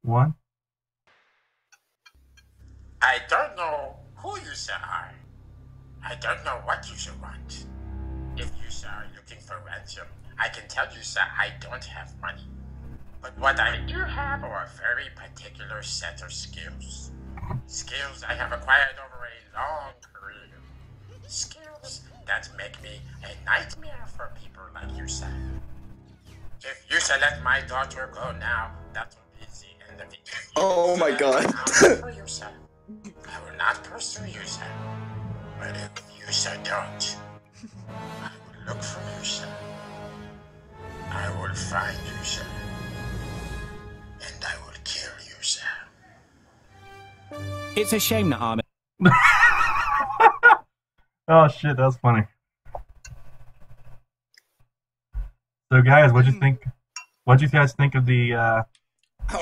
one. I don't know who you sir are. I don't know what you sir want. If you sir are looking for ransom, I can tell you sir I don't have money. But what I do have are a very particular set of skills. Skills I have acquired over a long career. Skills that make me a nightmare for people like you sir. If you shall let my daughter go now, that will be the end of it. Oh my god. I will for you, sir. I will not pursue you, sir. But if you, sir, don't, I will look for you, sir. I will find you, sir. And I will kill you, sir. It's a shame that Ahmed. Oh shit, that was funny. So guys, what'd you think? What'd you guys think of the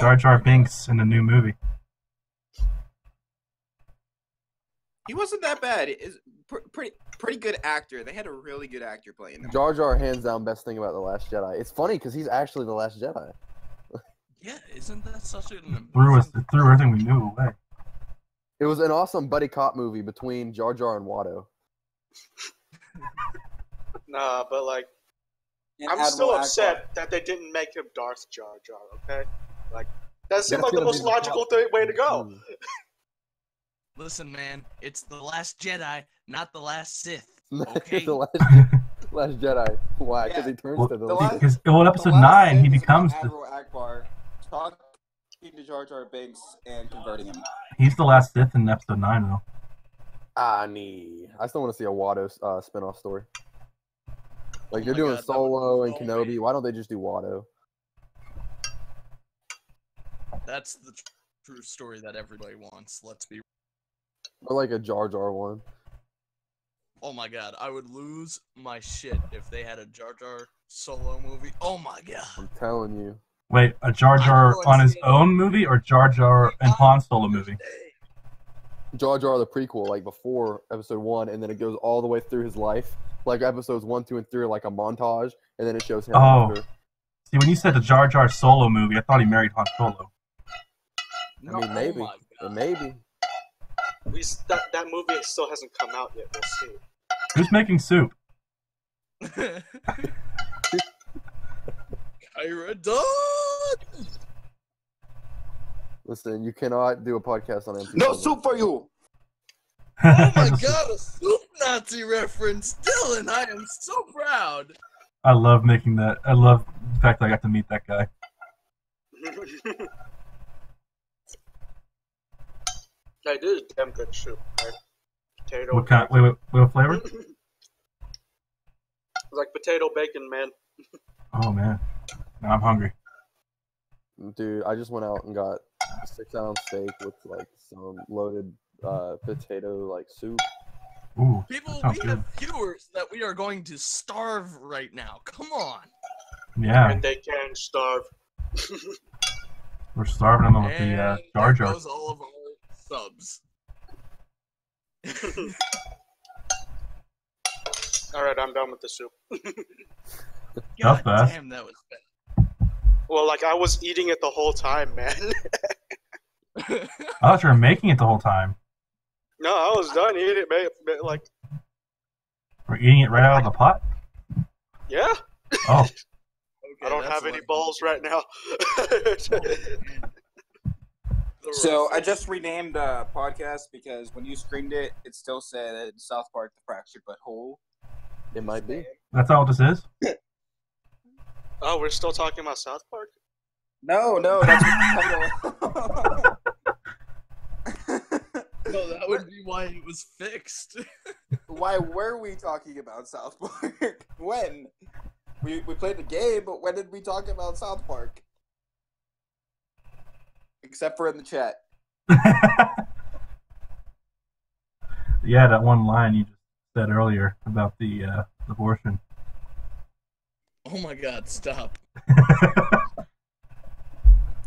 Jar Jar Binks in the new movie? He wasn't that bad. Is pretty good actor. They had a really good actor playing him. Jar Jar, hands down, best thing about The Last Jedi. It's funny because he's actually the Last Jedi. Yeah, isn't that such an Threw everything we knew away. It was an awesome buddy cop movie between Jar Jar and Watto. Nah, but like, And I'm Admiral still Akbar. upset that they didn't make him Darth Jar Jar. Okay, like that seemed That's like the gonna most be the logical way to go. Listen, man, it's the Last Jedi, not the Last Sith. The Okay. Last Jedi. Why? Because he turns to the Because in episode 9 he becomes the, Admiral Akbar talking to Jar Jar Binks and converting him. he's the last Sith in episode 9 though. I still want to see a Watto spin-off story. Like, Oh they're my doing God, Solo and no Kenobi. way. Why don't they just do Watto? That's the true story that everybody wants. Let's be. Or like a Jar Jar one. Oh my god, I would lose my shit if they had a Jar Jar solo movie. Oh my god. I'm telling you. Wait, a Jar Jar on his own movie or Jar Jar and Han Solo movie? Jar Jar the prequel, like before episode 1, and then it goes all the way through his life. Like episodes 1, 2, and 3 are like a montage, and then it shows him Oh. after. See, when you said the Jar Jar Solo movie, I thought he married Han Solo. I mean, maybe. Oh my god. Maybe. That movie still hasn't come out yet. We'll see. Who's making soup? Kyra Dunn! Listen, you cannot do a podcast on empty No stomach. soup for you! Oh my god, a soup Nazi reference! Dylan, I am so proud! I love making that. I love the fact that I got to meet that guy. Like, this is damn good soup. Like, potato. What kind? Wait, what flavor? Like potato bacon, man. Oh man, now I'm hungry. Dude, I just went out and got a 6-ounce steak with like some loaded potato like soup. Ooh, People, that sounds we good. have viewers that we are going to starve right now. Come on! Yeah, And they can starve. we're starving them with the And Jar there Jar. goes all of our subs. Alright, I'm done with the soup. God fast. damn, that was bad. Well, like, I was eating it the whole time, man. I thought you were making it the whole time. No, I was done eating it, man. Like, We're eating it right out of the pot. yeah. Oh, Okay, I don't that's have any like- bowls right now. So I just renamed the podcast because when you screamed it, it still said South Park: The Fractured But Whole. It might be. that's all this is. Oh, we're still talking about South Park? No, that's what the title. No, that would be why it was fixed. Why were we talking about South Park? When? We played the game, but when did we talk about South Park? Except for in the chat. Yeah, that one line you just said earlier about the abortion. Oh my god, stop.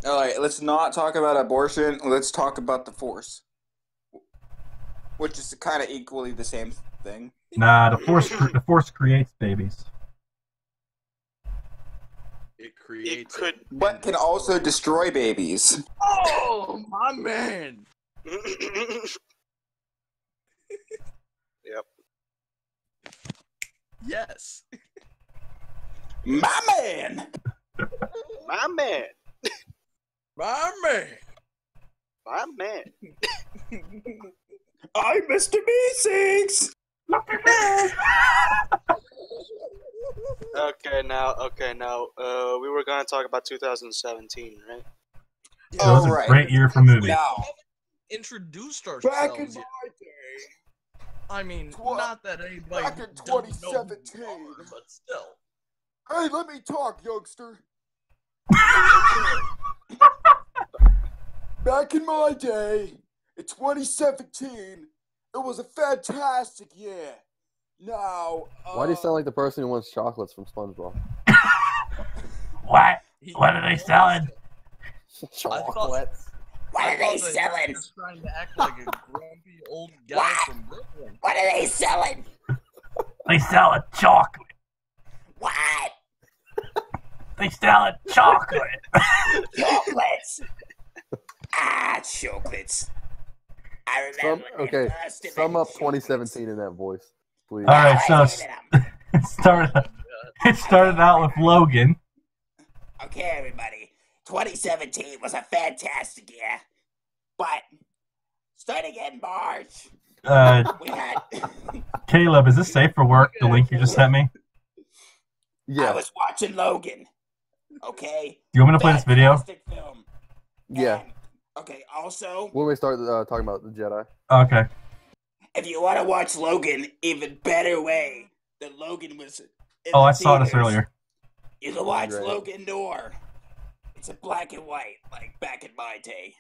Alright, let's not talk about abortion. Let's talk about the Force. Which is kind of equally the same thing. Nah, the force creates babies. It creates. It could. But can also destroy babies. Oh, my man. Yep. Yes. My man. My man. My man. My man. I'm Mr. B6. Okay, now, we were gonna talk about 2017, right? It was a Alright. great year for movies. Now, Introduced back in ourselves. my Yet. day, I mean, Twa- not that anybody back in doesn't know who we 2017. are, but still. Hey, let me talk, youngster. Back in my day, in 2017, it was a fantastic year. Now, Why do you sound like the person who wants chocolates from SpongeBob? What? What are they selling? Chocolates. what are they He selling? was trying to act like a grumpy old guy What? from Brooklyn. What are they selling? They selling chocolate. What? They selling chocolate. Chocolates. Chocolates. I remember. Okay, sum up 2017 in that voice, please. All right, so it started out with Logan. Okay, everybody. 2017 was a fantastic year, but starting in March, we had. Caleb, is this safe for work? The link you just sent me. I Yeah, was watching Logan. Okay. You want me to play this video? Fantastic film. yeah. And, okay. Also, When we start talking about the Jedi. Okay. if you want to watch Logan, even better way than Logan was. In Oh, the I saw this theaters, earlier. You can watch Great. Logan Noir. It's a black and white, like back in my day.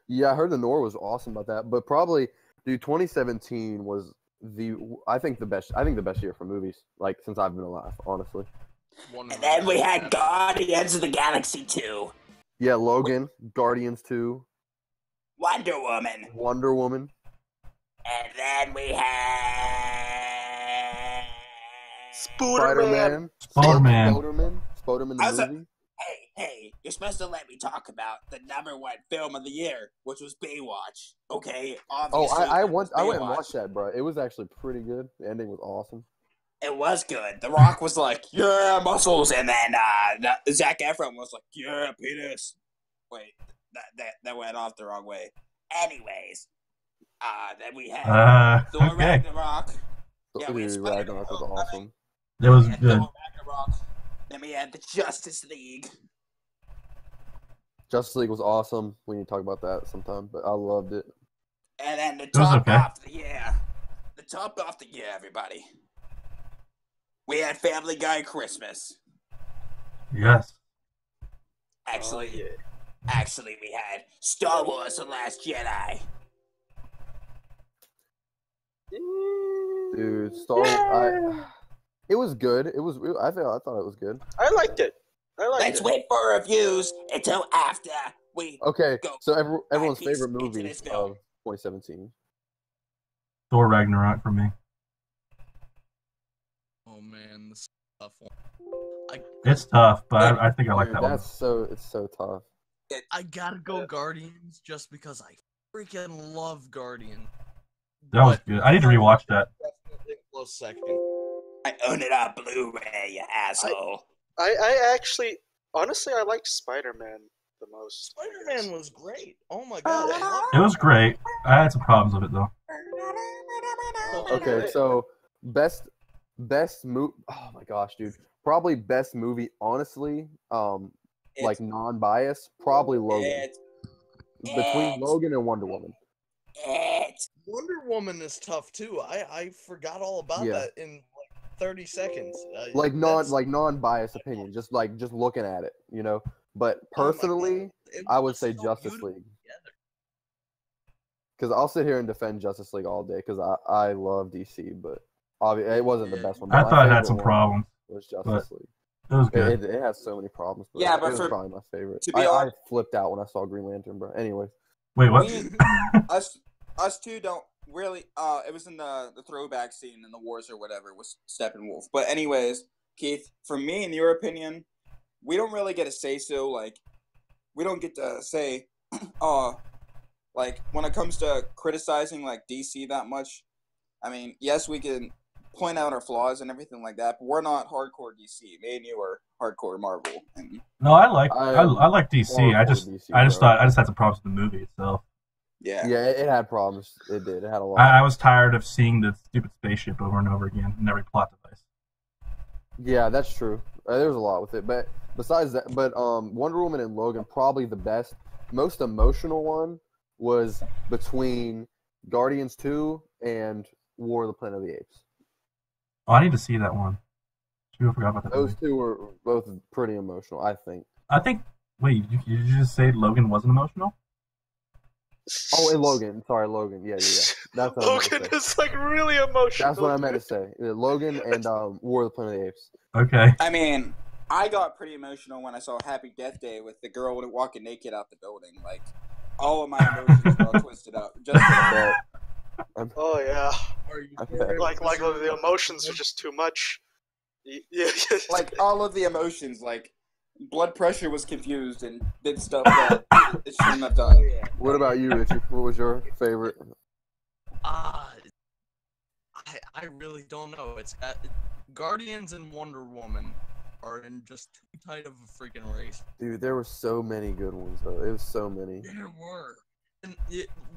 Yeah, I heard the Noir was awesome about that, but probably, dude, 2017 was I think the best year for movies, like since I've been alive, honestly. And then we had Guardians of the Galaxy 2, Yeah, Logan, Guardians 2, Wonder Woman, Wonder Woman. and then we had. Spider-Man. Spider-Man. Spider-Man I was the a- movie. Hey, you're supposed to let me talk about the #1 film of the year, which was Baywatch. Okay, Oh, obviously. I it was went and Baywatch. watched that, bro. It was actually pretty good. The ending was awesome. It was good. The Rock was like, "Yeah, muscles," and then Zac Efron was like, "Yeah, penis." Wait, that went off the wrong way. Anyways, then we had Thor Okay. Ragnarok. Yeah, we had Dude, Spider-Man. Ragnarok was awesome. It was We had good. Thor Ragnarok. Then we had the Justice League. Justice League was awesome. We need to talk about that sometime, but I loved it. And then the was top okay. off the year. The top off the year, everybody. We had Family Guy Christmas. Yes. Actually, actually, we had Star Wars: The Last Jedi. Dude, it was good. I thought it was good. I liked it. Let's wait for reviews until after we. Okay, Go. so everyone's Piece favorite into movie this film. of 2017. Thor Ragnarok for me. Oh man, this is a tough one. It's tough, but I think I like Dude, that one. it's so tough. I gotta go Guardians just because I freaking love Guardians. That was good. I need to rewatch that. Definitely a close second. I own it on Blu-ray, you asshole. I actually, honestly, I liked Spider-Man the most. Spider-Man was great. Oh my god. I love It was great. I had some problems with it though. Okay, so best movie. Oh my gosh, dude! Probably best movie. Honestly, like non-biased, probably Logan. Between Logan and Wonder Woman. Wonder Woman is tough too. I forgot all about that in like 30 seconds. Like non-biased opinion, just looking at it, you know. But personally, I would say Justice League. Because I'll sit here and defend Justice League all day because I love DC, but obviously it wasn't the best one. I But my thought it had favorite some one problems. Was Justice League. It was good. It has so many problems. But Yeah, it but was for- probably my favorite. to be I honest- flipped out when I saw Green Lantern, bro. Anyways, Wait, what? Us two don't really. It was in the throwback scene in the wars or whatever with Steppenwolf. But anyways, Keith, for me, in your opinion, we don't really get a say so. Like, we don't get to say, like when it comes to criticizing like DC that much. I mean, yes, we can point out our flaws and everything like that, but we're not hardcore DC. Me and you are hardcore Marvel. And No, I like DC. I just thought I just had some problems with the movie itself. yeah, it had problems. It did. It had a lot. I was tired of seeing the stupid spaceship over and over again in every plot device. Yeah, that's true. There was a lot with it, but besides that, Wonder Woman and Logan probably the best, most emotional one was between Guardians 2 and War of the Planet of the Apes. Oh, I need to see that one. I forgot about that. Those two were both pretty emotional, I think. Wait, did you just say Logan wasn't emotional? Oh, and Logan. Sorry, Logan. Yeah. That's what Logan is like really emotional. That's what I meant to say. Logan and War of the Planet of the Apes. Okay. I mean, I got pretty emotional when I saw Happy Death Day with the girl walking naked out the building. Like, all of my emotions were all twisted up. Just oh yeah. Like the emotions are just too much. Yeah. Like all of the emotions, like blood pressure was confused and did stuff that it shouldn't have done. What about you, Richie? What was your favorite? I really don't know. It's Guardians and Wonder Woman are in just too tight of a freaking race. Dude, there were so many good ones though. It was so many. There were. And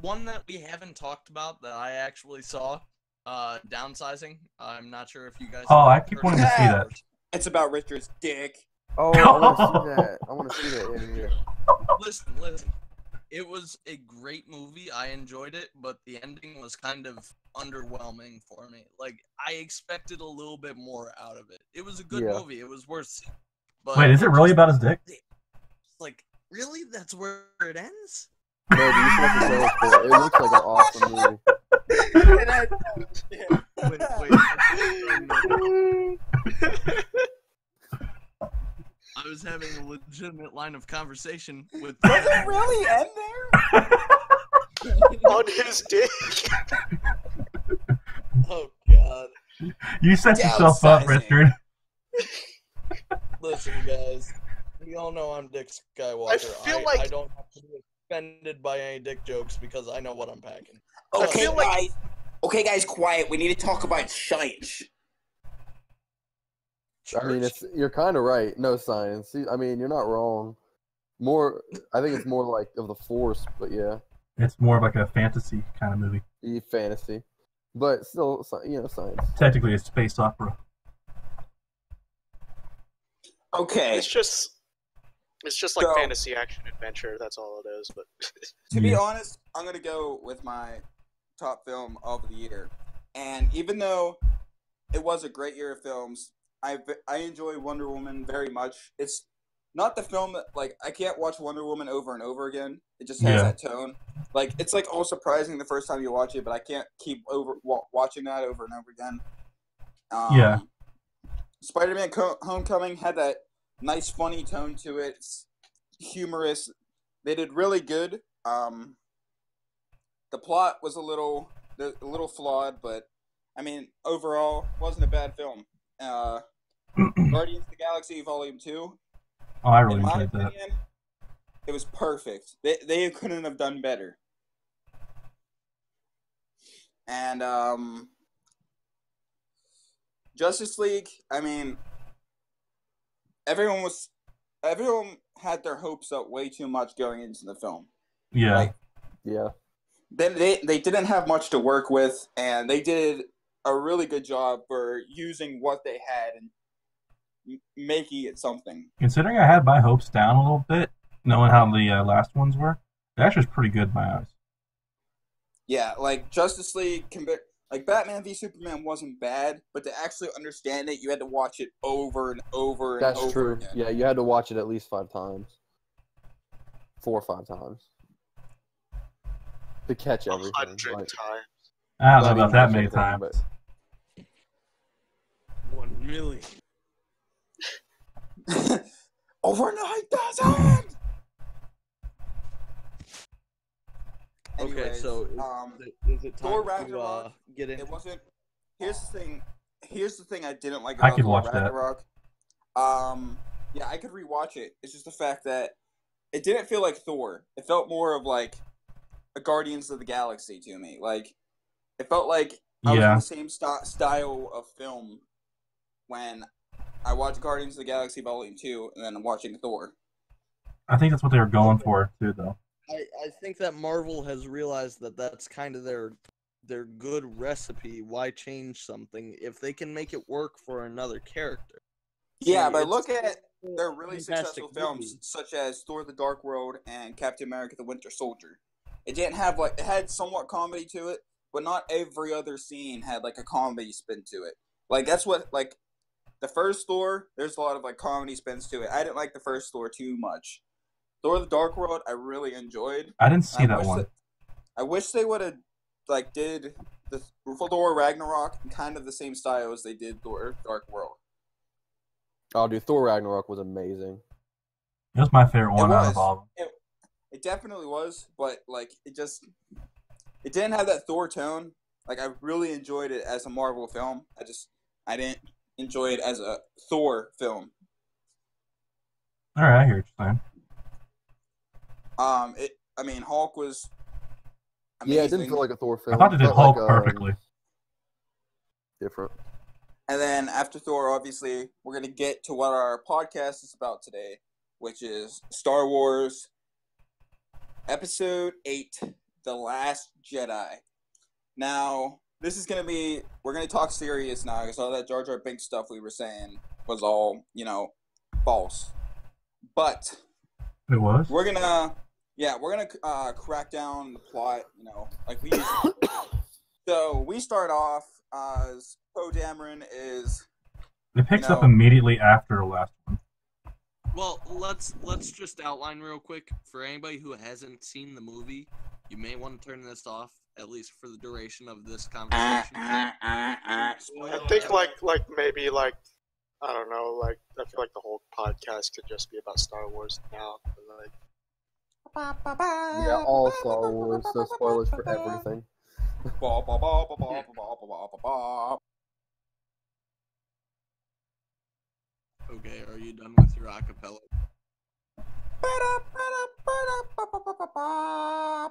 one that we haven't talked about that I actually saw, Downsizing. I'm not sure if you guys. Oh, I keep wanting to see that. It's about Richard's dick. Oh, I want to see that. I want to see that in here. Listen. It was a great movie. I enjoyed it, but the ending was kind of underwhelming for me. Like, I expected a little bit more out of it. It was a good movie. It was worth seeing. But wait, is it really about his dick? Like, really? That's where it ends? No, dude, you should have to show us for it. It looks like an awesome movie. I was having a legitimate line of conversation with. Does it really end there? On his dick. Oh God! You set yourself up, Richard. Listen, guys. We all know I'm Dick Skywalker. I feel like I don't have to be offended by any dick jokes because I know what I'm packing. Okay, guys, quiet. We need to talk about science. I mean, you're kind of right. No science. I mean, you're not wrong. I think it's more like of the Force, but yeah. It's more of like a fantasy kind of movie. Fantasy, but still, science. Technically, a space opera. Okay. It's just like fantasy action adventure. That's all it is. But to be honest, I'm gonna go with my top film of the year. And even though it was a great year of films, I enjoy Wonder Woman very much. It's not the film that, like, I can't watch Wonder Woman over and over again. It just has that tone. Like, it's like all surprising the first time you watch it, but I can't keep watching that over and over again. Spider-Man Homecoming had that nice, funny tone to it. It's humorous. They did really good. The plot was a little flawed, but I mean, overall, wasn't a bad film. Guardians of the Galaxy Volume 2. Oh, I really in my enjoyed that. opinion, it was perfect. They couldn't have done better. And Justice League, I mean, everyone had their hopes up way too much going into the film. Yeah. Like, yeah. Then they didn't have much to work with, and they did a really good job for using what they had and making it something. Considering I had my hopes down a little bit, knowing how the last ones were, it actually was pretty good in my eyes. Yeah, like Justice League, like Batman v Superman wasn't bad, but to actually understand it, you had to watch it over and over and over. That's true. Again. Yeah, you had to watch it at least 5 times. 4 or 5 times. To catch everything. 100 times. I don't know Not about even that catch many everything, times. but- 1 million. Over 9,000. Okay, so is it Thor time Ragnarok, to get into? It wasn't. Here's the thing I didn't like I about could Thor watch that. Ragnarok. Yeah, I could rewatch it. It's just the fact that it didn't feel like Thor. It felt more of like a Guardians of the Galaxy to me. Like, it felt like I was in the same style of film when I watched Guardians of the Galaxy Volume 2 and then I'm watching Thor. I think that's what they were going for, too, though. I think that Marvel has realized that that's kind of their good recipe. Why change something if they can make it work for another character? Yeah, but look at their really successful films, such as Thor: The Dark World and Captain America: The Winter Soldier. It didn't have it had somewhat comedy to it, but not every other scene had like a comedy spin to it. Like that's what like the first Thor, there's a lot of like comedy spins to it. I didn't like the first Thor too much. Thor: The Dark World, I really enjoyed. I didn't see that one. I wish they would have like did the Thor Ragnarok in kind of the same style as they did Thor: Dark World. Oh, dude, Thor Ragnarok was amazing. It was my favorite one out of all of them. It definitely was, but like it didn't have that Thor tone. Like I really enjoyed it as a Marvel film. I didn't enjoy it as a Thor film. All right, I hear what you're saying. Hulk was amazing. Yeah, it didn't feel like a Thor film. I thought it did Hulk perfectly. Different. And then after Thor, obviously, we're going to get to what our podcast is about today, which is Star Wars Episode 8, The Last Jedi. Now, this is going to be, we're going to talk serious now, because all that Jar Jar Binks stuff we were saying was all, false. But it was? We're going to crack down the plot, like we usually do. So, we start off as Poe Dameron is... It picks up immediately after the last one. Well, let's just outline real quick. For anybody who hasn't seen the movie, you may want to turn this off, at least for the duration of this conversation. I think maybe I don't know, I feel like the whole podcast could just be about Star Wars now. Yeah, all Star Wars, so spoilers for everything. Okay, are you done with your acapella?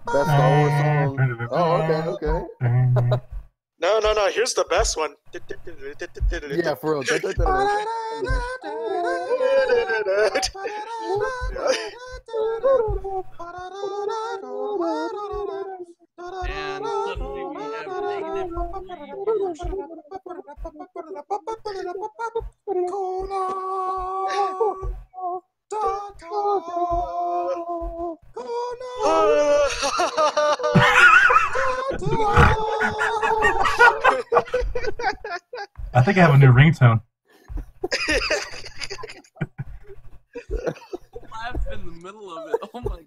Best Star Wars song. Oh, okay. No, here's the best one. Yeah, for real. And suddenly we have negative 3 I think I have a new ringtone. Laugh in the middle of it. Oh my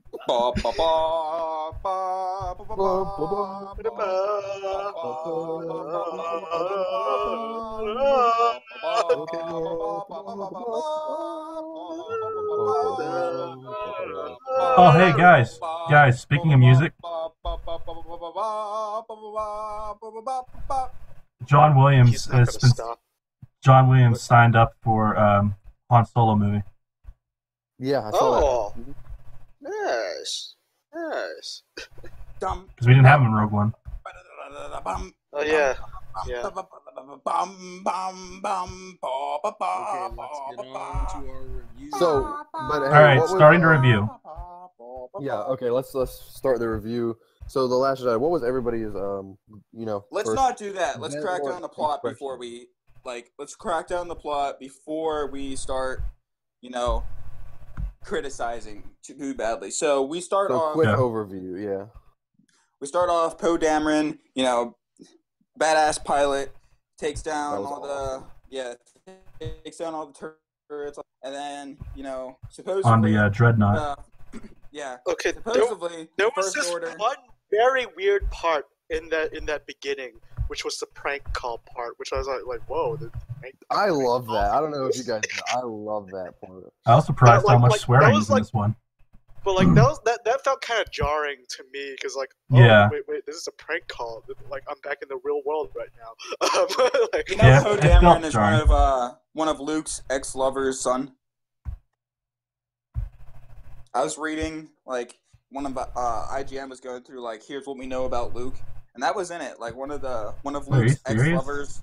Oh, hey, guys. Guys, speaking of music, John Williams signed up for Han Solo movie. Yeah, I saw that. Nice. Because we didn't have him in Rogue One. Oh, yeah. Okay, let's get on to our review. Alright, starting the review. Yeah, okay, let's start the review. So, The Last Jedi, what was everybody's, Let's not do that. Let's crack down the plot before we, let's crack down the plot before we start, criticizing too badly. So, we start off... quick overview, yeah. We start off Poe Dameron, badass pilot, takes down all the turrets, and then, supposedly... On the Dreadnought. Yeah. Okay, supposedly, there was First this Order... one very weird part in that beginning, which was the prank call part, which I was like, whoa. I love that. I don't know if you guys know. I love that part. I was surprised how much swearing is in this one. But that felt kind of jarring to me because wait, this is a prank call. I'm back in the real world right now. Poe Dameron is one of Luke's ex-lover's son. I was reading like one of IGN was going through like here's what we know about Luke, and that was in it. Like one of Luke's ex-lovers.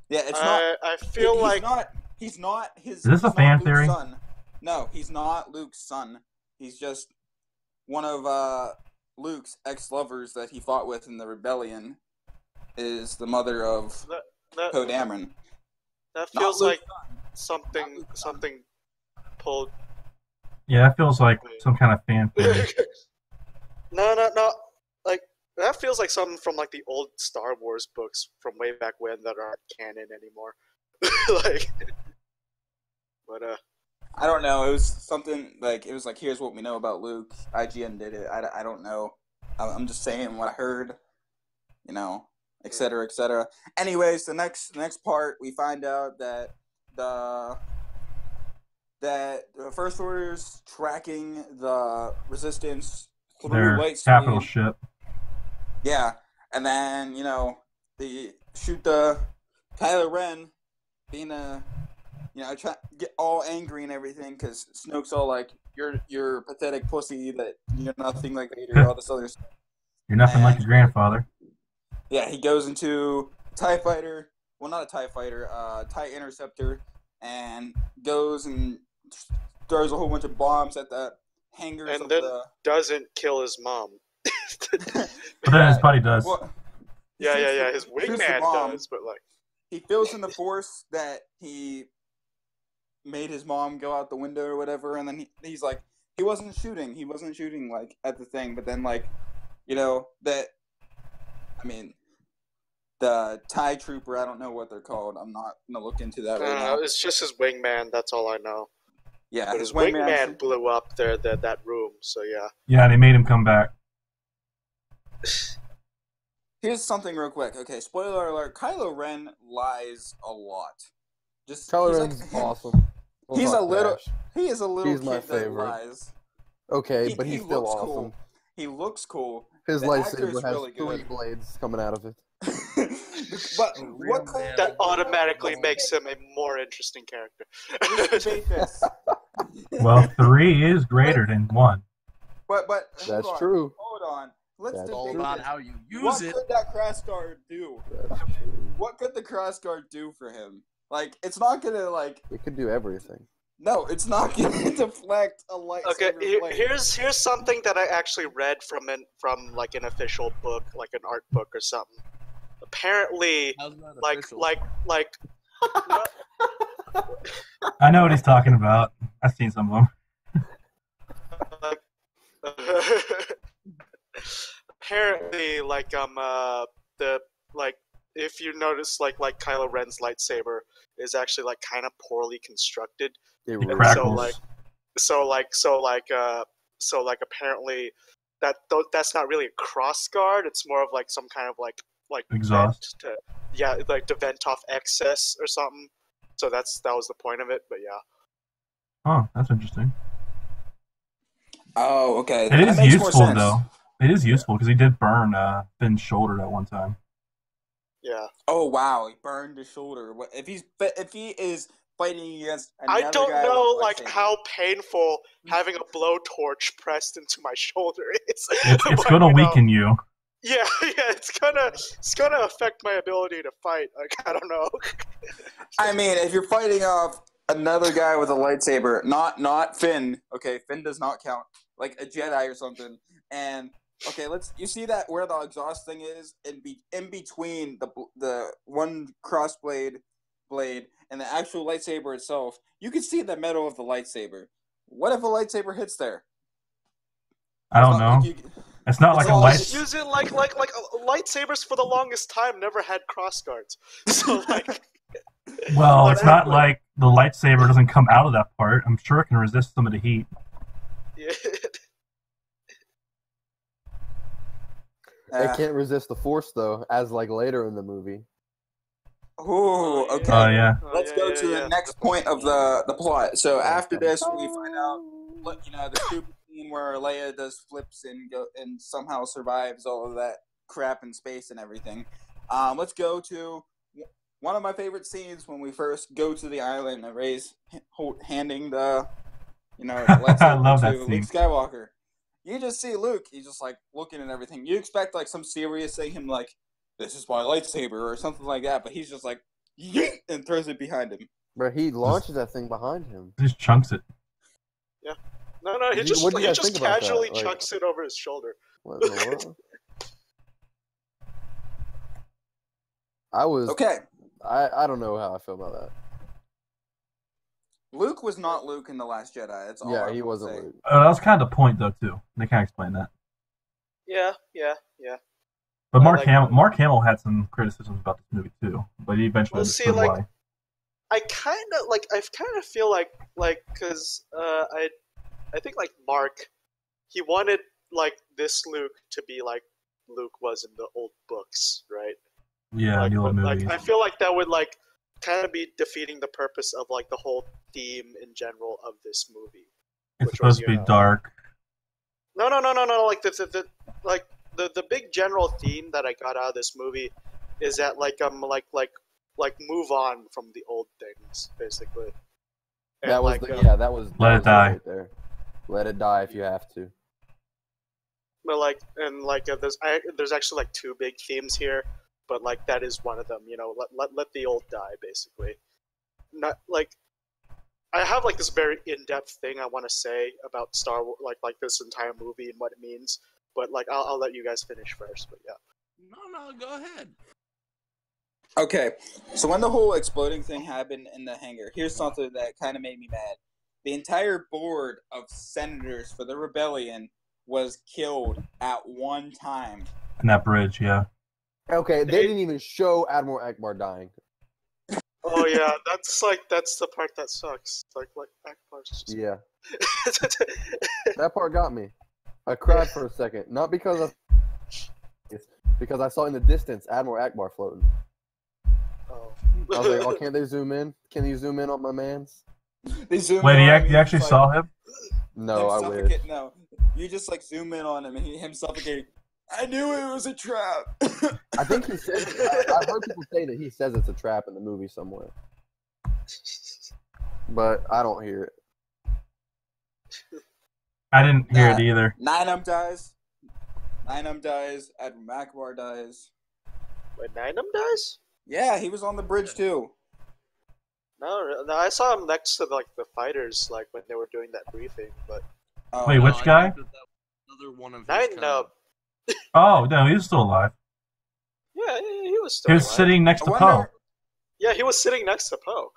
Yeah, it's not. I feel like he's not his. Is this a fan theory? Son. No, he's not Luke's son. He's just one of Luke's ex-lovers that he fought with in the rebellion. Is the mother of Poe Dameron. That feels like something pulled. Yeah, that feels like some kind of fan theory. No. Like that feels like something from like the old Star Wars books from way back when that aren't canon anymore. But I don't know. It was something like here's what we know about Luke. IGN did it. I don't know. I'm just saying what I heard. You know, et cetera, et cetera. Anyways, the next part we find out that the First Order's tracking the Resistance through Their Lightspeed. capital ship. Yeah, and then they shoot the Kylo Ren, being try get all angry and everything because Snoke's all like, "You're pathetic pussy that you're nothing like Vader." All this other stuff. You're nothing like your grandfather. Yeah, he goes into TIE fighter. Well, not a TIE fighter, TIE interceptor, and goes and throws a whole bunch of bombs at the hangars and of then the... doesn't kill his mom. But then his buddy does. Well, yeah. His wingman does, but like he feels in the Force that he made his mom go out the window or whatever, and then he's like, he wasn't shooting like at the thing, but then like, that. I mean, the TIE trooper, I don't know what they're called. I'm not gonna look into that right now. It's just his wingman. That's all I know. Yeah, but his wingman blew up that room. So yeah. Yeah, they made him come back. Here's something real quick. Okay, spoiler alert: Kylo Ren lies a lot. Kylo Ren's awesome. He is a little He's kid my that favorite. lies. Okay, but he's still awesome. Cool. He looks cool. His lightsaber has really 3 blades coming out of it. But what that automatically makes him a more interesting character. Let's debate this. Well, 3 is greater than 1. But that's true. Hold on. Let's debate all about this. how you use what it. What could that cross guard do? What could the cross guard do for him? Like, it's not gonna like. It could do everything. No, it's not gonna deflect a lightsaber. Okay, here's something that I actually read from like an official book, like an art book or something. Apparently, like I know what he's talking about. I've seen some of them. Apparently, if you notice, like Kylo Ren's lightsaber is actually like kind of poorly constructed. It crackles. So apparently that's not really a cross guard. It's more of like some kind of like exhaust. To vent off excess or something. So that was the point of it. But yeah. Oh, that's interesting. Oh, okay. It is useful though. It is useful because he did burn Finn's shoulder at one time. Yeah. Oh wow, he burned his shoulder. If he is fighting against another I don't guy know with like how painful having a blowtorch pressed into my shoulder is. It's gonna weaken you. Yeah, it's gonna affect my ability to fight. Like I don't know. I mean, if you're fighting off another guy with a lightsaber, not Finn. Okay, Finn does not count. Like a Jedi or something. And okay, you see that where the exhaust thing is in between the one crossblade blade and the actual lightsaber itself. You can see the metal of the lightsaber. What if a lightsaber hits there? I don't know. It's not like a light. Using like lightsabers for the longest time never had crossguards. So like. Well, it's not like the lightsaber doesn't come out of that part. I'm sure it can resist some of the heat. Yeah. It can't resist the Force though, as like later in the movie. Oh, okay. Oh yeah. Let's go to the next point of the plot. So after this, we find out, the stupid scene where Leia does flips and somehow survives all of that crap in space and everything. Let's go to one of my favorite scenes when we first go to the island and Rey's handing the You know, the lightsaber I love that to scene. Luke Skywalker. You just see Luke. He's just like looking at everything. You expect like some serious thing, him like, "This is my lightsaber" or something like that. But he's just like, yeet, and throws it behind him. Bro, he launches that thing behind him. He just chunks it. Yeah. No, he just casually chucks it over his shoulder. What in the world? I was okay. I don't know how I feel about that. Luke was not Luke in The Last Jedi. That's all. Yeah, he wasn't Luke. That was kind of the point, though, too. They can't explain that. Yeah. But Mark Hamill had some criticisms about this movie too. But he eventually understood why. I kind of feel like because I think like Mark, he wanted like this Luke to be like Luke was in the old books, right? Yeah, the old movies. I feel like that would like kind of be defeating the purpose of like the whole theme in general of this movie. It's supposed to be dark. No. Like the big general theme that I got out of this movie is that like move on from the old things, basically. And that was that was let it die. Right there. Let it die if you have to. But there's actually like two big themes here, but like that is one of them. You know, let the old die, basically. Not like I have like this very in-depth thing I want to say about Star Wars, like this entire movie and what it means. But like I'll let you guys finish first. But yeah. No, go ahead. Okay, so when the whole exploding thing happened in the hangar, here's something that kind of made me mad. The entire board of senators for the rebellion was killed at one time. In that bridge, yeah. Okay, they didn't even show Admiral Akbar dying. Oh yeah, that's the part that sucks. Like Akbar's just... Yeah. That part got me. I cried for a second, not because I saw in the distance Admiral Akbar floating. Oh. I was like, oh, can't they zoom in? Can you zoom in on my man's? They zoom Wait, in you actually saw him? No, I wish. No, you just like zoom in on him and him suffocating. I knew it was a trap. I think he says. I've heard people say that he says it's a trap in the movie somewhere, but I don't hear it. I didn't hear it either. Minellium dies. Admiral Akbar dies. Wait, Minellium dies? Yeah, he was on the bridge too. No, I saw him next to like the fighters, like when they were doing that briefing. But wait, which guy? Another one of Minellium. Oh no, he was still alive. Yeah, he was still. He was alive. sitting next to Poe. Yeah, he was sitting next to Poe.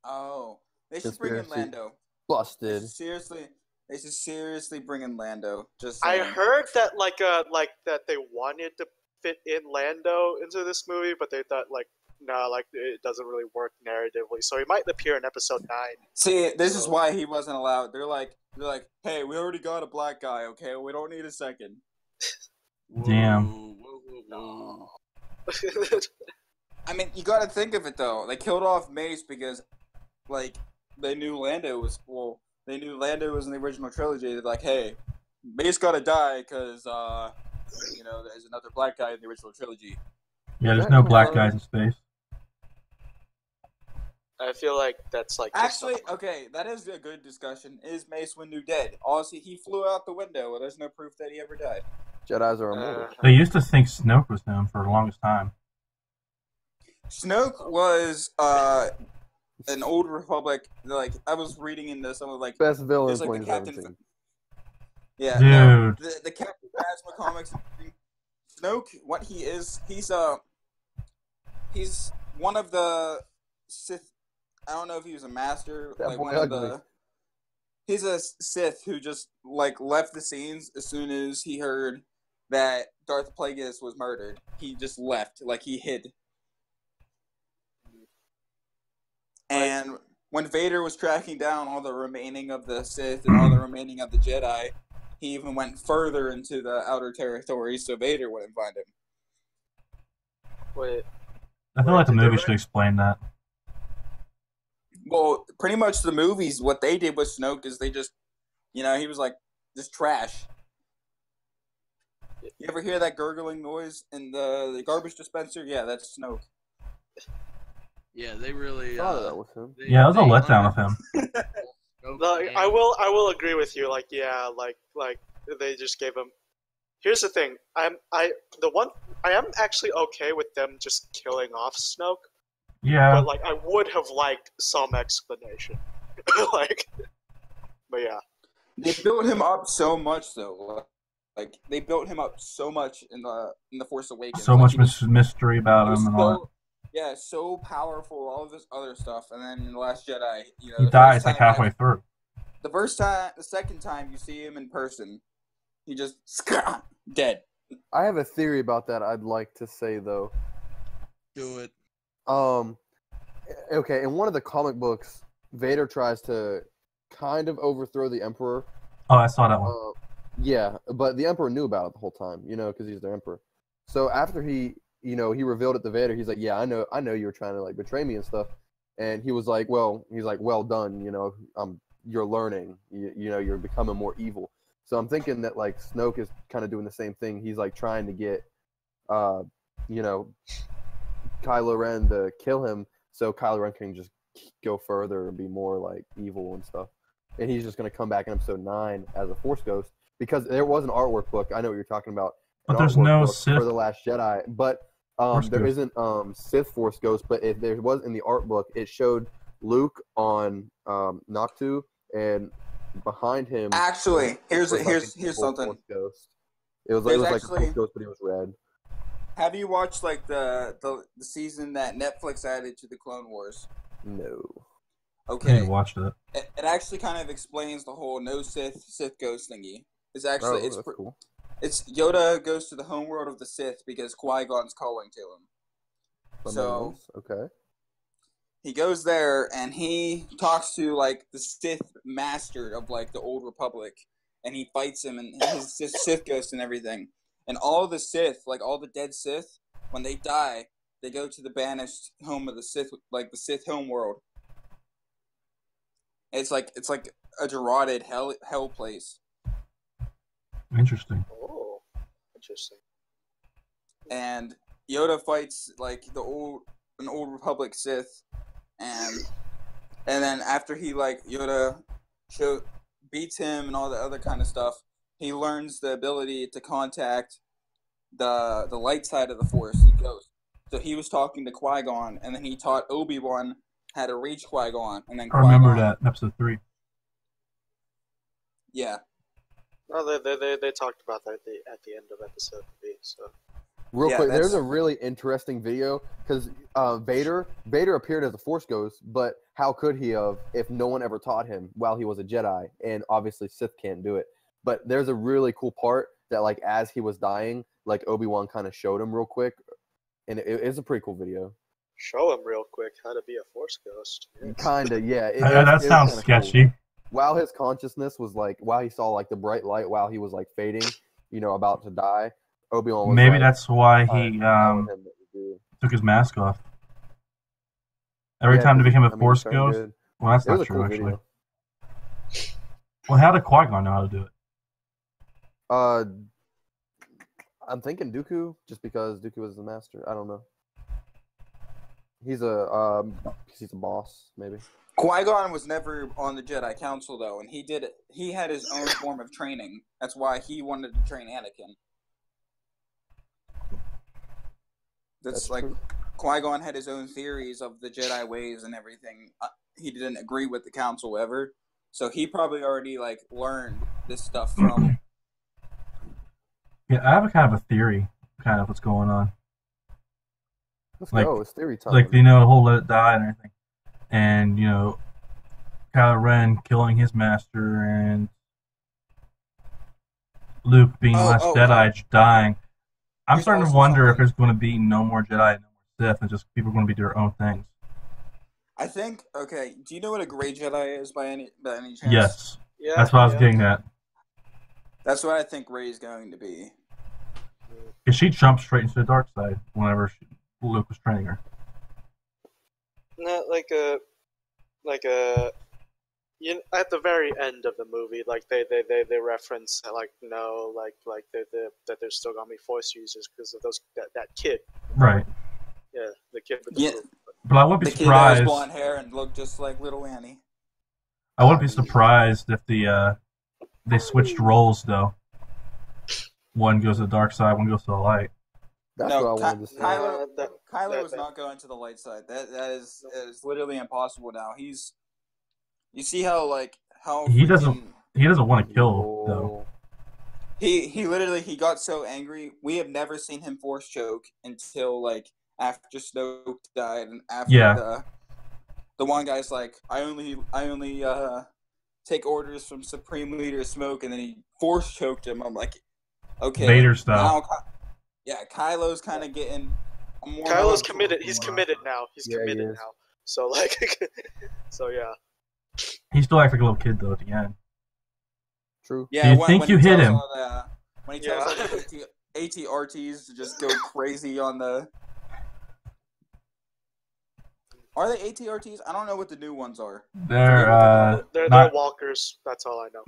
Oh, they should bring in Lando. Busted. They should seriously bring in Lando. Just I heard that like that they wanted to fit in Lando into this movie, but they thought like it doesn't really work narratively, so he might appear in Episode 9. See, this is why he wasn't allowed. They're like, hey, we already got a black guy, okay? We don't need a second. Damn. Whoa. I mean, you got to think of it though. They killed off Mace because, like, they knew Lando was in the original trilogy. They're like, hey, Mace got to die because there's another black guy in the original trilogy. Yeah, there's no black guys in space. I feel like that's like actually okay. That is a good discussion. Is Mace Windu dead? Honestly, he flew out the window. Well, there's no proof that he ever died. Jedis are immortal. They used to think Snoke was him for the longest time. Snoke was an old Republic. Like I was reading in this, someone like best villain like 2017. Yeah, dude. No, the Captain Phasma comics. Snoke, what he is, he's one of the Sith. I don't know if he was a master. That like boy one of ugly. He's a Sith who just like left the scenes as soon as he heard that Darth Plagueis was murdered. He just left, like he hid. And when Vader was tracking down all the remaining of the Sith and all the remaining of the Jedi, he even went further into the outer territories so Vader wouldn't find him. Wait. I feel like the movie should explain that. Well, pretty much the movies, what they did with Snoke is they just, he was like, just trash. You ever hear that gurgling noise in the garbage dispenser? Yeah, that's Snoke. Yeah, they really. That was him. Yeah, it was a letdown of him. Like, I will agree with you. Like, yeah, like they just gave him. Here's the thing. I am actually okay with them just killing off Snoke. Yeah. But like, I would have liked some explanation. Like, but yeah. They built him up so much, though. Like they built him up so much in the Force Awakens. So like, much mystery about him and all that. Yeah, so powerful, all of this other stuff, and then in The Last Jedi, you know, he dies like halfway through. The second time you see him in person, he just dead. I have a theory about that. I'd like to say though. Do it. Okay, in one of the comic books, Vader tries to kind of overthrow the Emperor. Oh, I saw that one. Yeah, but the Emperor knew about it the whole time, you know, because he's the Emperor. So after he revealed it to Vader, he's like, yeah, I know you were trying to like betray me and stuff. And he was like, well done, you know, you're learning, you know, you're becoming more evil. So I'm thinking that like Snoke is kind of doing the same thing. He's like trying to get, you know, Kylo Ren to kill him, so Kylo Ren can just go further and be more like evil and stuff. And he's just gonna come back in Episode 9 as a Force Ghost because there was an artwork book. I know what you're talking about. But there's no Sith for The Last Jedi. But there isn't Sith Force Ghost. But if there was in the art book, it showed Luke on Noctu, and behind him. Actually, here's something. Force Ghost. It was like a Force Ghost, but he was red. Have you watched like the season that Netflix added to the Clone Wars? No. Okay. I watched it. It actually kind of explains the whole no Sith Ghost thingy. It's actually that's cool. It's Yoda goes to the homeworld of the Sith because Qui-Gon's calling to him. So okay. He goes there and he talks to like the Sith master of like the Old Republic, and he fights him and his Sith Ghost and everything. And all the Sith, like all the dead Sith, when they die, they go to the banished home of the Sith, like the Sith homeworld. It's like a Gerarded hell place. Interesting. Oh, interesting. And Yoda fights like an Old Republic Sith, and then after he like Yoda beats him and all the other kind of stuff, he learns the ability to contact the light side of the Force. He goes. So he was talking to Qui-Gon, and then he taught Obi-Wan how to reach Qui-Gon, and then I remember that Episode 3. Yeah. Well, they talked about that at the end of Episode 3. So. Real quick, there's a really interesting video because Vader appeared as a Force Ghost, but how could he have if no one ever taught him while he was a Jedi? And obviously Sith can't do it. But there's a really cool part that like as he was dying, like Obi-Wan kind of showed him real quick, and it's a pretty cool video. Show him real quick how to be a Force Ghost. Yes. Kinda, yeah. That sounds sketchy. Cool. While his consciousness was like, while he saw like the bright light, while he was like fading, you know, about to die, Obi-Wan was maybe like, that's why he took his mask off. Every time to become a Force Ghost? Good. Well, that's not true, cool actually. Video. Well, how did Qui-Gon know how to do it? I'm thinking Dooku, just because Dooku was the master. I don't know. He's a boss, maybe. Qui-Gon was never on the Jedi Council though, and he had his own form of training. That's why he wanted to train Anakin. That's like true. Qui-Gon had his own theories of the Jedi ways and everything. He didn't agree with the Council ever, so he probably already like learned this stuff from. Yeah, I have a kind of a theory, kind of what's going on. Let's go. It's theory time. Like, you know, the whole let it die and everything. And, you know, Kylo Ren killing his master and Luke being last Jedi dying. I'm starting to wonder if there's going to be no more Jedi, no more Sith, and just people are going to be doing their own things. I think, okay, do you know what a gray Jedi is by any chance? Yes. Yeah, that's what I was getting at. That's what I think Rey's going to be. Because she jumped straight into the dark side whenever Luke was training her. Not like you know, at the very end of the movie, like they reference like that there's still gonna be Force users because of that kid. Right. Yeah, the kid with the But I would be surprised. The kid has blonde hair and looked just like little Annie. I wouldn't be surprised if they switched roles though. One goes to the dark side, one goes to the light. That's No, what I wanted to say. Kylo is not going to the light side. That is literally impossible now. You see how He doesn't want to kill though. He literally got so angry. We have never seen him force choke until after Snoke died and after the one guy's like, I only take orders from Supreme Leader Smoke, and then he force choked him. I'm like, okay, Vader style. Now, Kylo's kind of getting more. Kylo's committed. He's committed now. He's Yeah, committed he is. now. So so yeah. He still acts like a little kid though at the end. True. Yeah, Do you think you hit him? When he tells all the ATRTs to just go crazy on the. Are they ATRTs? I don't know what the new ones are. They're They're walkers. That's all I know.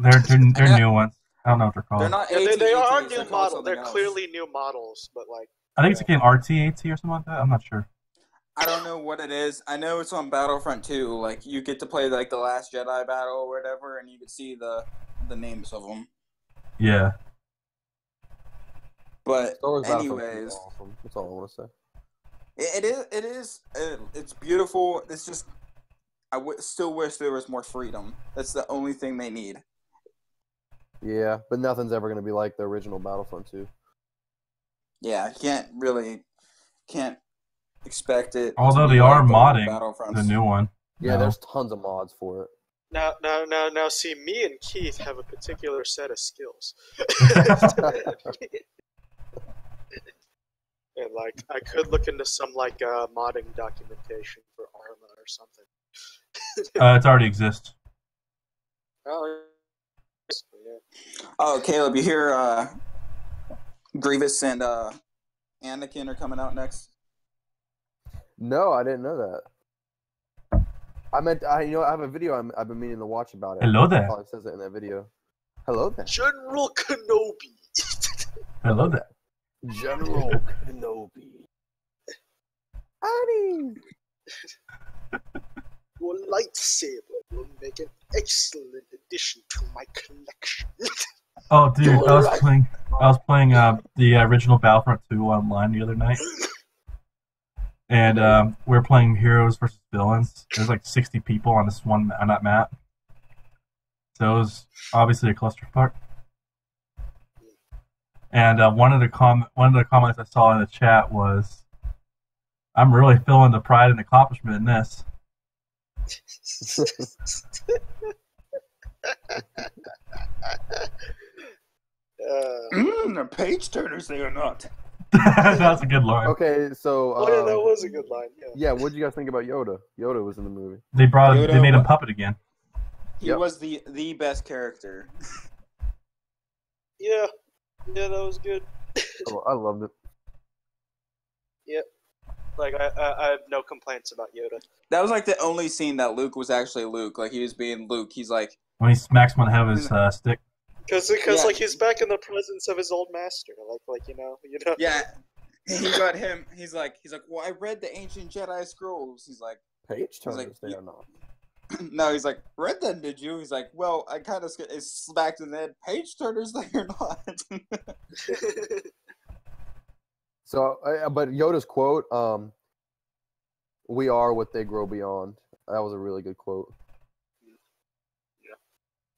They're new ones. I don't know what they're called. They're not Yeah, AT-ATs, they are they're new called models. something They're else. clearly new models, but I think it's like an RT-AT or something like that. I'm not sure. I don't know what it is. I know it's on Battlefront 2. Like, you get to play the Last Jedi battle or whatever, and you can see the names of them. Yeah. But Star Wars Battlefront anyways, is awesome. That's all I want to say. it is. It's beautiful. It's just still wish there was more freedom. That's the only thing they need. Yeah, but nothing's ever going to be like the original Battlefront 2. Yeah, can't expect it. Although to be they are like modding Battlefronts. the new one. Yeah, No. there's tons of mods for it. now, see, me and Keith have a particular set of skills. And I could look into some modding documentation for Arma or something. It already exists. Oh, yeah. Oh, Caleb, you hear Grievous and Anakin are coming out next? No, I didn't know that. I have a video I've been meaning to watch about it. Hello there. It probably says it in that video. Hello there. General Kenobi. Hello there. General Kenobi. Annie. Your lightsaber will make an excellent addition to my collection. Oh, dude, I was playing the original Battlefront 2 online the other night, and we were playing heroes versus villains. There's like 60 people on that map, so it was obviously a clusterfuck. And one of the comments I saw in the chat was, "I'm really feeling the pride and accomplishment in this." They're page turners, they are not. That's a good line. Okay, so Oh yeah, that was a good line. yeah, what did you guys think about Yoda? Yoda was in the movie. They Yoda made him wa- puppet again. He Yep. was the best character. Yeah, that was good. Oh, I loved it. Yep. I have no complaints about Yoda. That was the only scene that Luke was actually Luke. Like, he was being Luke. He's like, When he smacks him on the head with his stick. Because Yeah. he's back in the presence of his old master. You know. yeah. He got him. He's like, well, I read the ancient Jedi scrolls. He's like, Page turners, like, they you- are not. no, he's like, read them, did you? He's like, well, I kind of smacked in the head. Page turners, they are not. So, but Yoda's quote, "We are what they grow beyond." That was a really good quote.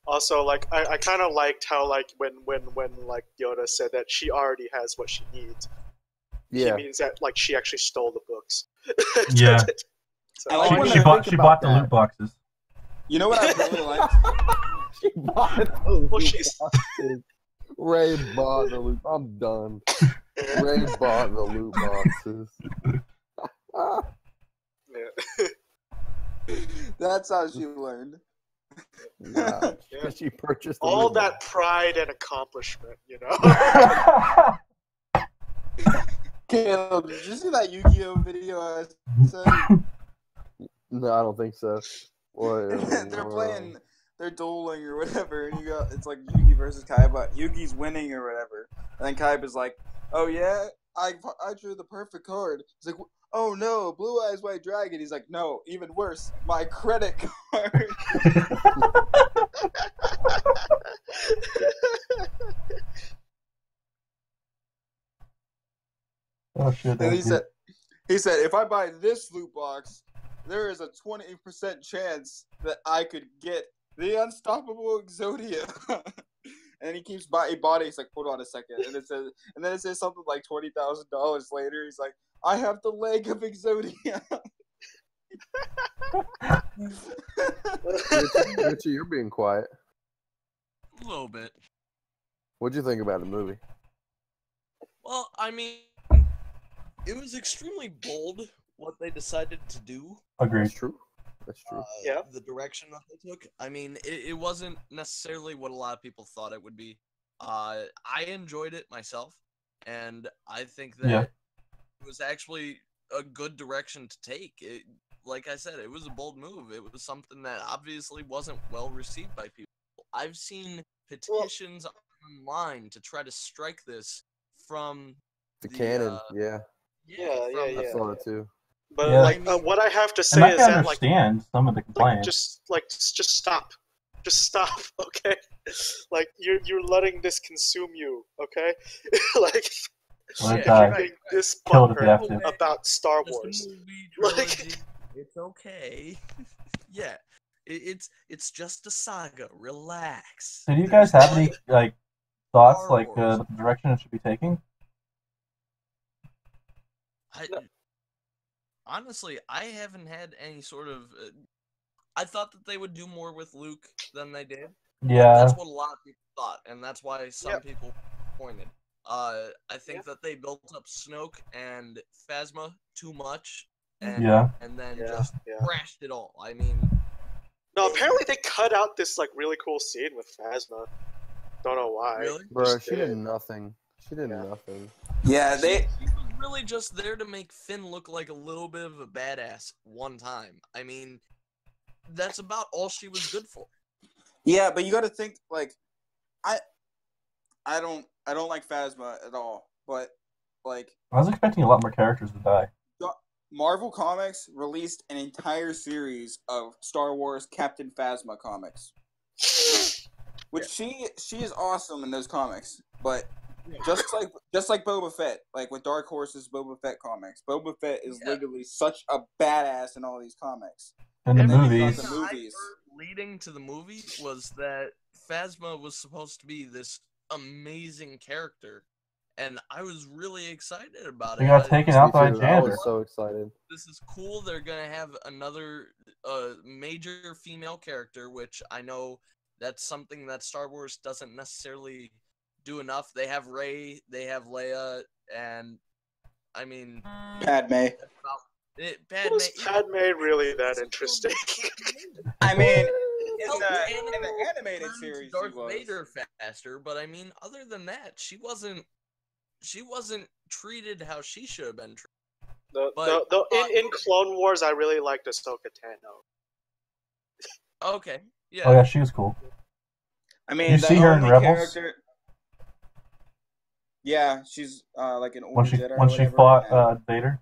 Also, I kind of liked how when Yoda said that she already has what she needs. Yeah. He means that she actually stole the books. Yeah. So, I like when She I bought think about the that. loot boxes. You know what I really liked? She bought the loot Well, she's- boxes. Ray bought the loot. I'm done. Ray bought the loot boxes. yeah. That's how she learned. Nah, Yeah. because she purchased the All loot that box. pride and accomplishment, you know. Caleb, did you see that Yu-Gi-Oh video I said? No, I don't think so. They're dueling or whatever, and it's like Yugi versus Kaiba. Yugi's winning or whatever, and then Kaiba's like, "Oh yeah, I drew the perfect card." He's like, oh no, Blue Eyes White Dragon. He's like, no, even worse, my credit card. Oh shit! And he said, if I buy this loot box, there is a 20% chance that I could get the unstoppable Exodia. And he keeps buying. He bought it. He's like, hold on a second, and then it says something like $20,000 later. He's like, I have the leg of Exodia. Richie, you're being quiet. A little bit. What'd you think about the movie? Well, I mean, it was extremely bold what they decided to do. Agreed. That's true. That's true. Yeah. The direction that they took. I mean, it wasn't necessarily what a lot of people thought it would be. I enjoyed it myself, and I think that it was actually a good direction to take. Like I said, it was a bold move. It was something that obviously wasn't well received by people. I've seen petitions online to try to strike this from The canon, yeah. I saw it too. But what I have to say and I is can that understand some of the complaints. Just stop, okay? Like you're letting this consume you, okay? Like you're getting this butthurt about Star Wars. Like it's okay. Yeah, it's just a saga. Relax. So do you guys have any thoughts the direction it should be taking? Honestly, I haven't had any sort of. I thought that they would do more with Luke than they did. Yeah, that's what a lot of people thought, and that's why some people pointed. I think that they built up Snoke and Phasma too much, and then just crashed it all. I mean, no. Apparently, they cut out this really cool scene with Phasma. Don't know why. Really? Bro, she did nothing. She did nothing. Yeah, She was really just there to make Finn look like a little bit of a badass one time. I mean, that's about all she was good for. Yeah, but you got to think I don't like Phasma at all, but I was expecting a lot more characters to die. Marvel Comics released an entire series of Star Wars Captain Phasma comics, which she is awesome in those comics, but. Just like Boba Fett, like with Dark Horse's Boba Fett comics. Boba Fett is literally such a badass in all these comics. And the movies. The movies leading to the movie was that Phasma was supposed to be this amazing character, and I was really excited about it. They got taken out by Jander. I was so excited. This is cool. They're gonna have another major female character, which I know that's something that Star Wars doesn't necessarily do enough. They have Rey, they have Leia, and I mean Padme. Was Padme really that interesting? I mean, in the animated series, Darth Vader faster, but I mean, other than that, she wasn't treated how she should have been treated. In Clone Wars, I really liked Ahsoka Tano. Okay, yeah. Oh yeah, she was cool. I mean, you see her in Rebels? Yeah, she's like an old Jedi. When she fought Vader.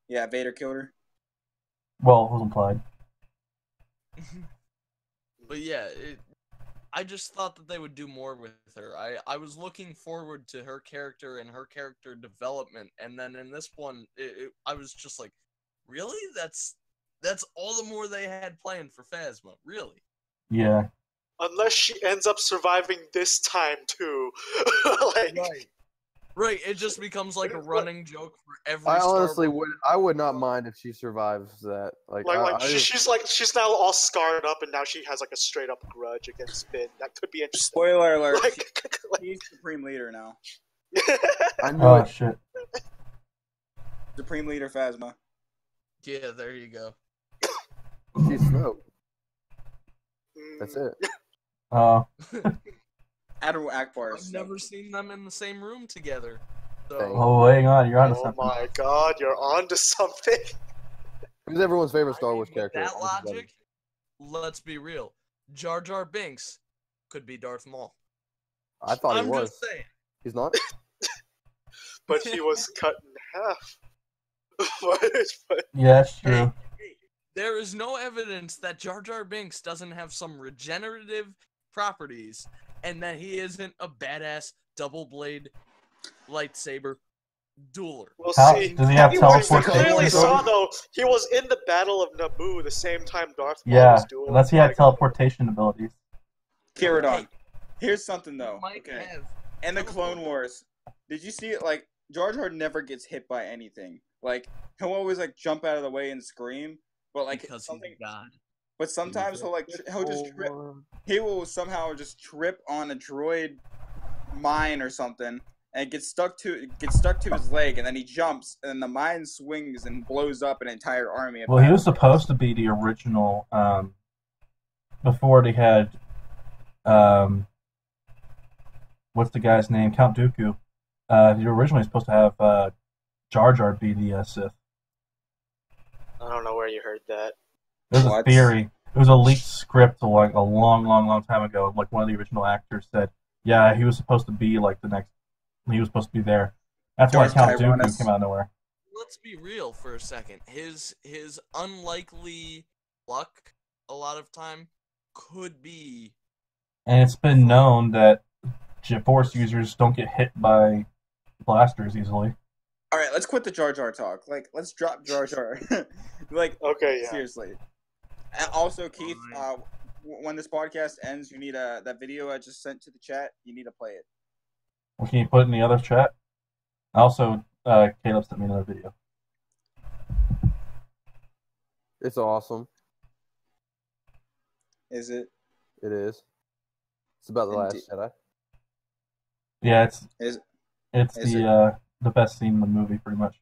Yeah, Vader killed her. Well, it was implied. But yeah, I just thought that they would do more with her. I was looking forward to her character and her character development, and then in this one, I was just like, really? That's all the more they had planned for Phasma, really? Yeah. Unless she ends up surviving this time too. Right. It just becomes like a running joke for every. I honestly would not mind if she survives that. She's now all scarred up, and now she has a straight up grudge against Finn. That could be interesting. Spoiler alert: he's Supreme Leader now. I knew it. Shit. Supreme Leader Phasma. Yeah, there you go. She's Snoke. That's it. Admiral Akbar. I've never seen them in the same room together. So. Oh, hang on, you're onto something. Oh my god, you're onto something. Who's everyone's favorite Star Wars character? That logic, let's be real. Jar Jar Binks could be Darth Maul. I thought he was. I'm just saying. He's not? But he was cut in half. Yeah, that's true. There is no evidence that Jar Jar Binks doesn't have some regenerative properties, and that he isn't a badass double blade lightsaber dueler. Well, Does he have we teleportation clearly saw abilities? though he was in the Battle of Naboo the same time Darth Maul Yeah, was dueling. unless he had teleportation abilities. Kiradon. Here's something though. Might Okay. have In the Clone Wars, did you see it? Like Jar Jar never gets hit by anything. Like he'll always like jump out of the way and scream, but like because something. he's God. But sometimes he'll just trip. He will somehow just trip on a droid mine or something, and it gets stuck to his leg, and then he jumps, and then the mine swings and blows up an entire army. Well, he was supposed to be the original. Before they had, what's the guy's name? Count Dooku. He originally was supposed to have Jar Jar be the Sith. I don't know where you heard that. There's a theory. It was a leaked script like a long time ago. Like one of the original actors said, yeah, he was supposed to be like the next. He was supposed to be there. That's why Count Dooku came out of nowhere. Let's be real for a second. His unlikely luck a lot of time could be. And it's been known that Force users don't get hit by blasters easily. All right, let's quit the Jar Jar talk. Like, let's drop Jar Jar. Like, okay, yeah. Seriously. And also, Keith, when this podcast ends, you need that video I just sent to the chat. You need to play it. Well, can you put it in the other chat? Also, Caleb sent me another video. It's awesome. Is it? It is. It's about the Last Jedi. Yeah, it's the best scene in the movie, pretty much.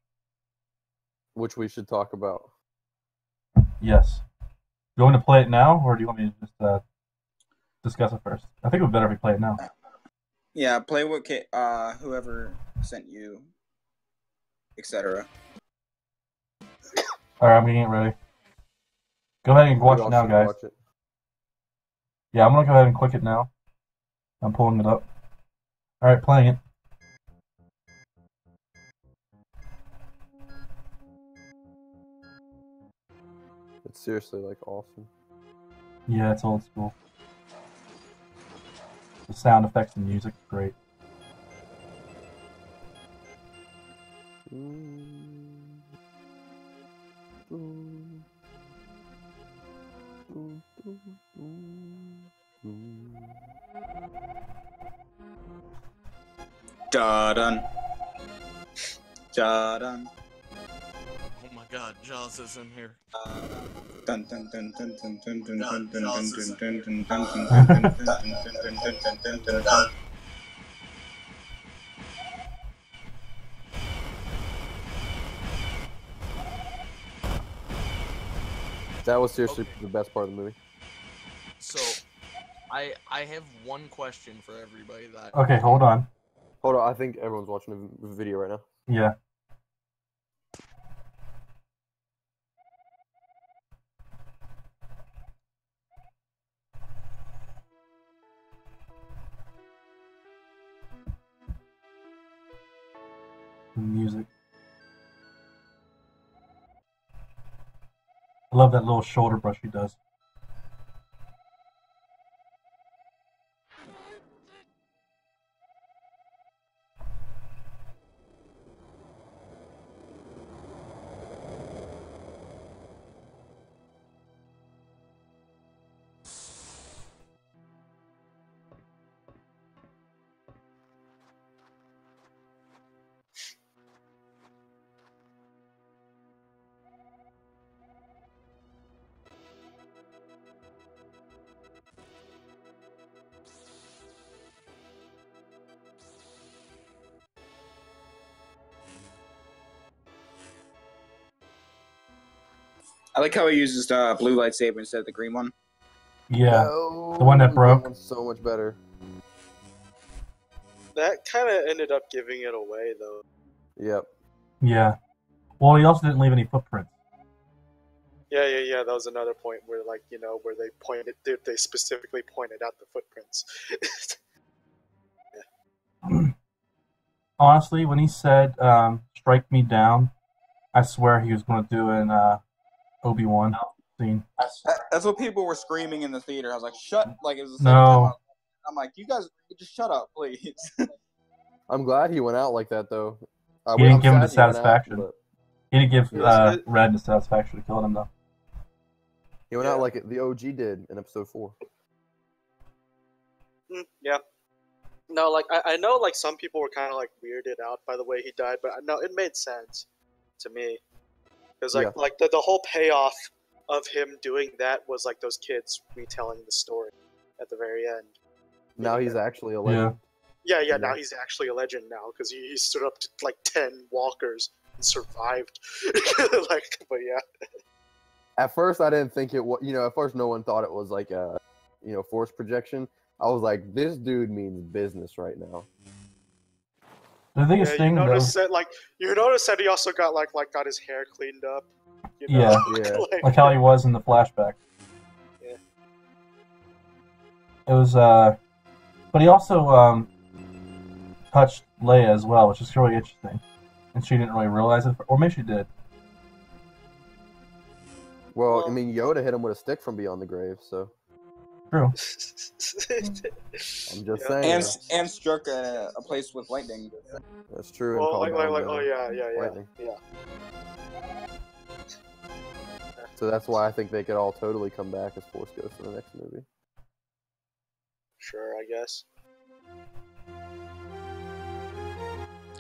Which we should talk about. Yes. You want me to play it now, or do you want me to just discuss it first? I think it would be better if we play it now. Yeah, play what whoever sent you, etc. Alright, I'm getting it ready. Go ahead and watch it now, guys. Yeah, I'm gonna go ahead and click it now. I'm pulling it up. Alright, playing it. It's seriously like awesome. Yeah, it's old school. The sound effects and music, great. Dun. Dun. Oh my God, Jaws is in here. Dun dun dun dun dun dun dun dun dun dun dun dun dun dun dun. That was seriously the best part of the movie. So, I have one question for everybody that. Okay, hold on. Hold on, I think everyone's watching the video right now. Yeah. Music. I love that little shoulder brush he does. I like how he uses the blue lightsaber instead of the green one. Yeah, No, the one that broke. That one's so much better. That kind of ended up giving it away, though. Yep. Yeah. Well, he also didn't leave any footprints. Yeah. That was another point where, like, you know, where they specifically pointed out the footprints. Honestly, when he said, strike me down, I swear he was going to do an Obi-Wan scene. That's what people were screaming in the theater. I was like, shut, like, it was the second No. time I'm like, you guys, just shut up, please. I'm glad he went out like that, though. He didn't I'm give him the sad he went out, satisfaction. but He didn't give Yeah. Red the satisfaction to kill him, though. he went out like the OG did in episode 4. Yeah. No, like I know, like some people were kind of like weirded out by the way he died, but no, it made sense to me because like Yeah. like the whole payoff of him doing that was like those kids retelling the story at the very end. Now he's actually a Yeah. legend. Yeah. Now he's actually a legend now because he stood up to like 10 walkers and survived. Like, but yeah. At first, I didn't think it was. At first, no one thought it was like a, force projection. I was like, this dude means business right now. The biggest You thing, though, notice that he also got got his hair cleaned up. You know? Yeah. Yeah. like how he was in the flashback. Yeah. It was, but he also touched Leia as well, which is really interesting, and she didn't really realize it, or maybe she did. Well, I mean, Yoda hit him with a stick from beyond the grave, so True. I'm just saying. and struck a place with lightning. That's true. Well, and called down, yeah. lightning. Yeah. So that's why I think they could all totally come back as Force Ghosts in the next movie. Sure, I guess.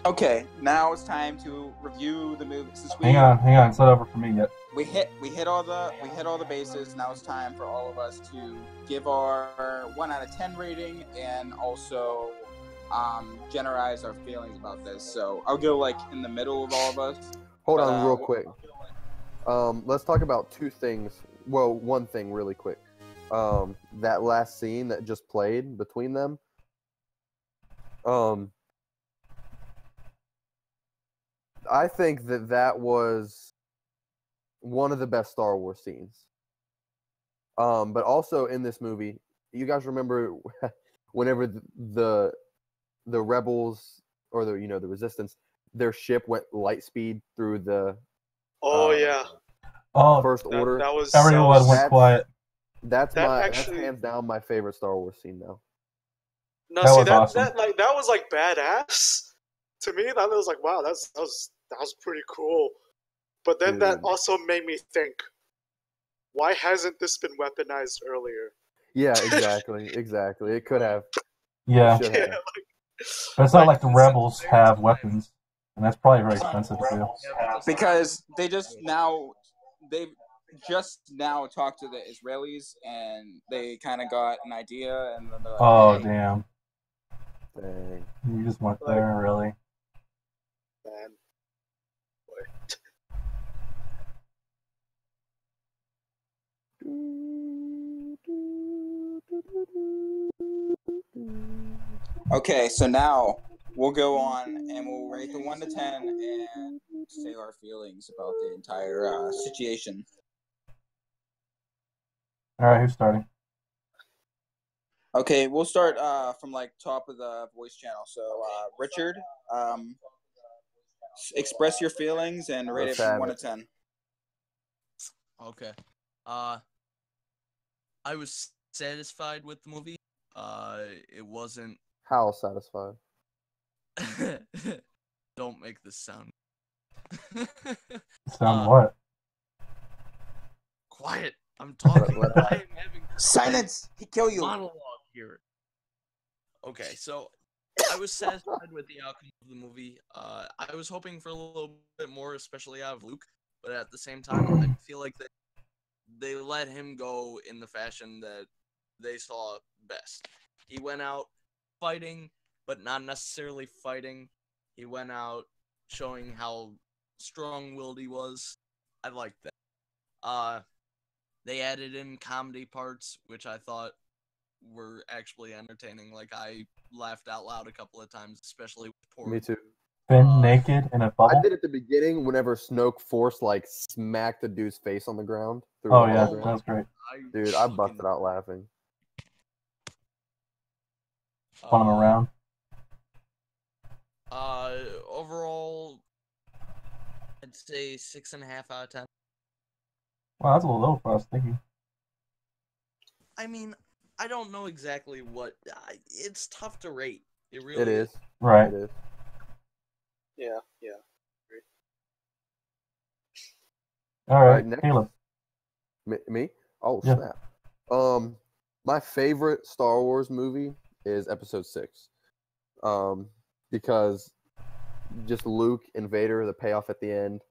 Okay, now it's time to review the movie. Since Hang on, it's not over for me yet. we hit all the bases. Now it's time for all of us to give our 1 out of 10 rating and also generalize our feelings about this. So I'll go like in the middle of all of us. Hold on, real quick. Let's talk about two things. Well, one thing really quick. That last scene that just played between them. I think that was one of the best Star Wars scenes. But also in this movie, you guys remember whenever the rebels or the resistance, their ship went light speed through the First Order. That was everyone went quiet. That's hands down my favorite Star Wars scene now. No, That see was awesome. that was like badass to me. That was like, wow, that was pretty cool. But then that also made me think, why hasn't this been weaponized earlier? Yeah, exactly. It could have. Yeah. It should have. But it's not like the rebels have weapons, and that's probably very expensive to do. Because they've just now talked to the Israelis and they kind of got an idea and then they're like, Oh, hey. damn. Dang. You just went there, really? Man. Okay, so now we'll go on and we'll rate the 1 to 10 and say our feelings about the entire situation. All right, who's starting? Okay, we'll start from like top of the voice channel. So Richard, express your feelings and rate it from 1 to 10. Okay. I was satisfied with the movie. It wasn't. How satisfied? Don't make this sound. Sound what? Quiet. I'm talking. Let- I am having Silence! He kill you. monologue here. Okay, so I was satisfied with the outcome of the movie. I was hoping for a little bit more, especially out of Luke, but at the same time, I feel like they let him go in the fashion that they saw best. He went out fighting, but not necessarily fighting. He went out showing how strong-willed he was. I liked that. They added in comedy parts, which I thought were actually entertaining. Like, I laughed out loud a couple of times, especially with poor. Me too. Finn naked in a bubble? I did at the beginning whenever Snoke Force smacked the dude's face on the ground. Oh, yeah, that was great. Dude, I busted out laughing. Spun him around. Overall, I'd say 6.5 out of 10. Wow, that's a little low for us. Thank you. I mean, I don't know exactly what. It's tough to rate. It really It is. Right. It is. Yeah. All All right, right, next. Caleb. Me? Oh, Yeah. snap. My favorite Star Wars movie is Episode 6. Because just Luke and Vader, the payoff at the end.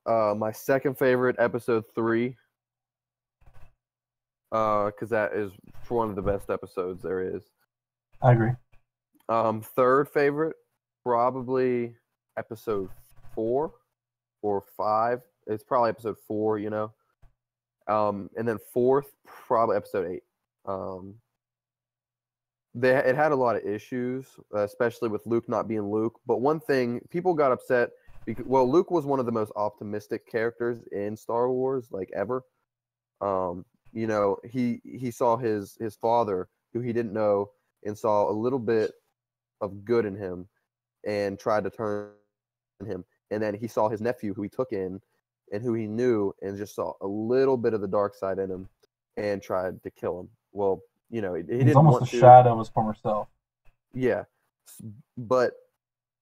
My second favorite, Episode 3. Because that is one of the best episodes there is. I agree. Third favorite, probably Episode 4 or 5. It's probably Episode 4, you know. And then fourth, probably Episode 8. It had a lot of issues, especially with Luke not being Luke. But one thing, people got upset because, well, Luke was one of the most optimistic characters in Star Wars, like ever. You know, he saw his father, who he didn't know, and saw a little bit of good in him, and tried to turn him. And then he saw his nephew, who he took in, and who he knew, and just saw a little bit of the dark side in him, and tried to kill him. Well, you know, he He's didn't almost want a to. shadow of his former self. Yeah, but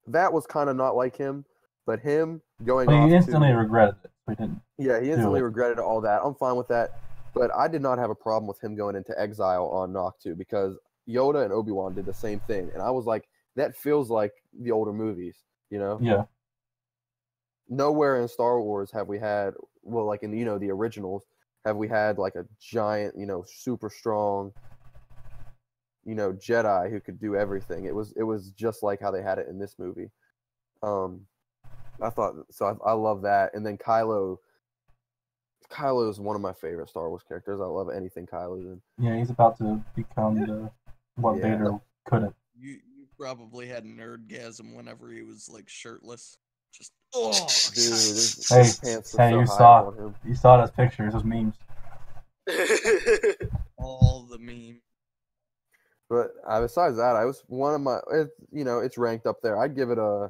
that was kind of not like him. But him going But off he instantly to, regretted it. We didn't. yeah, he instantly it. regretted all that. I'm fine with that. But I did not have a problem with him going into exile on Noctu, because Yoda and Obi-Wan did the same thing, and I was like, that feels like the older movies, you know? Yeah. Nowhere in Star Wars have we had, well, like in, you know, the originals, have we had like a giant, you know, super strong, you know, Jedi who could do everything. It was just like how they had it in this movie. I thought so. I love that. And then Kylo is one of my favorite Star Wars characters. I love anything Kylo's in. Yeah, he's about to become what Yeah. Vader couldn't. You probably had an nerdgasm whenever he was like shirtless. Just Dude, his Hey, pants were hey, so you high saw up on him. You saw those pictures, those memes. all the meme. But besides that, I was one of my, you know, it's ranked up there. I'd give it a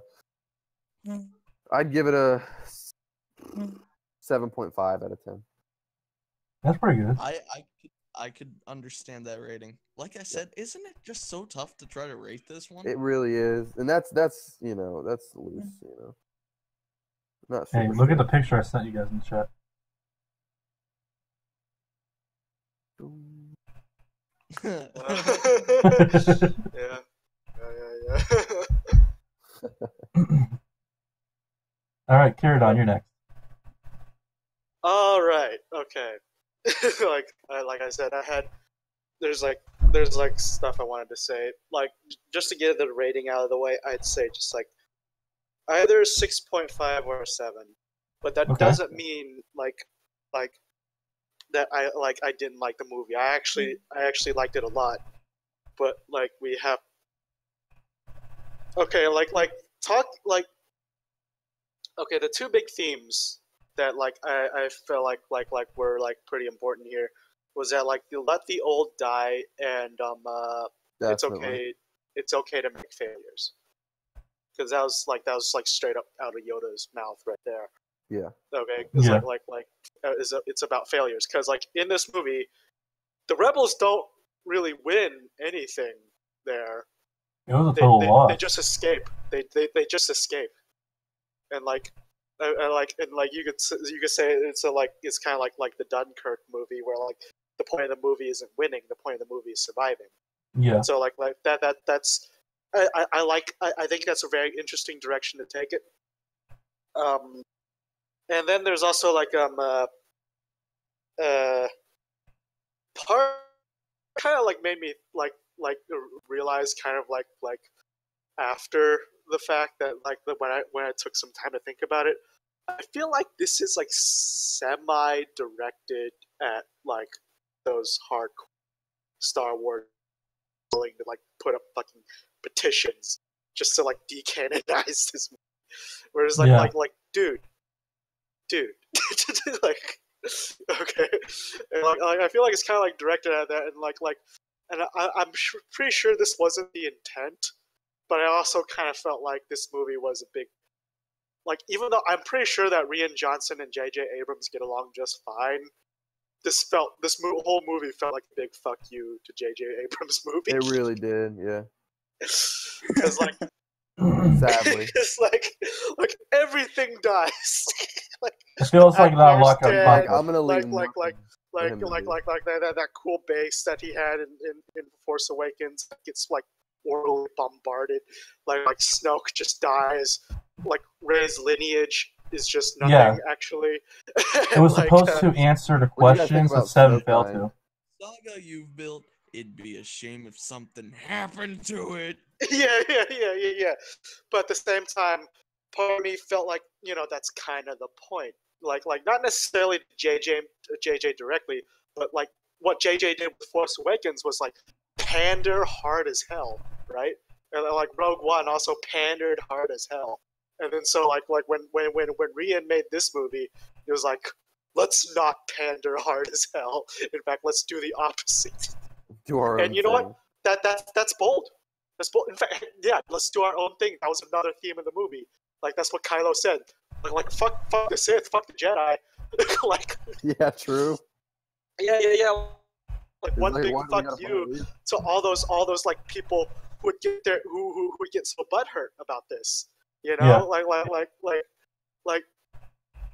7.5 out of 10. That's pretty good. I could understand that rating. Like I said, isn't it just so tough to try to rate this one? It really is, and that's you know, that's loose, you know. Not super Hey, look at the strict. picture I sent you guys in the chat. Yeah. All right, Kiradon, you're next. All right. Okay. like I said, there's stuff I wanted to say. Like, just to get the rating out of the way, I'd say just like either 6.5 or a 7. But that Okay. doesn't mean like that I didn't like the movie. I actually liked it a lot. But like we have okay, okay, the two big themes that like I felt like were like pretty important here was that like you let the old die, and Definitely. it's okay to make failures, because that was like straight up out of Yoda's mouth right there. Yeah. Okay, it's Yeah. it's about failures, because like in this movie, the rebels don't really win anything there. It was a total loss. They just escape. They just escape, and like you could say it's it's kind of like the Dunkirk movie, where like the point of the movie isn't winning, the point of the movie is surviving. Yeah. So like that's I think that's a very interesting direction to take it. And then there's also like part kind of like made me like realize kind of like after the fact that like when I took some time to think about it, I feel like this is like semi directed at like those hardcore Star Wars willing to like put up fucking petitions just to like decanonize this movie. Whereas like Yeah. like dude like okay, and like I feel like it's kind of like directed at that, and and I'm pretty sure this wasn't the intent, but I also kind of felt like this movie was a big like even though I'm pretty sure that Rian Johnson and J.J. Abrams get along just fine, whole movie felt like a big fuck you to J.J. Abrams' movie. It really did, yeah. Because like, Sadly, it's like everything dies. Like It feels like not a lot of dead, like, fun. I'm gonna leave. that cool base that he had in Force Awakens gets like orally bombarded. Like Snoke just dies. Like Rey's lineage is just nothing, Yeah. actually. It was Like, supposed to answer the what do you guys think questions that about 7 Snoke failed dying? to. Saga you've built, it'd be a shame if something happened to it. yeah. But at the same time, part of me felt like, that's kind of the point. Like not necessarily JJ directly, but like what JJ did with Force Awakens was like pander hard as hell, right? And like Rogue One also pandered hard as hell. And then so like when Rian made this movie, it was like, let's not pander hard as hell. In fact, let's do the opposite. Do our And own you know thing. what? That's bold. That's bold. In fact, yeah, let's do our own thing. That was another theme of the movie. Like that's what Kylo said. Like fuck the Sith, fuck the Jedi. Like Yeah, true. yeah. Like It's one like, big why do we fuck gotta you fight? to all those like people who would get there who would get so butthurt about this. You know, Yeah.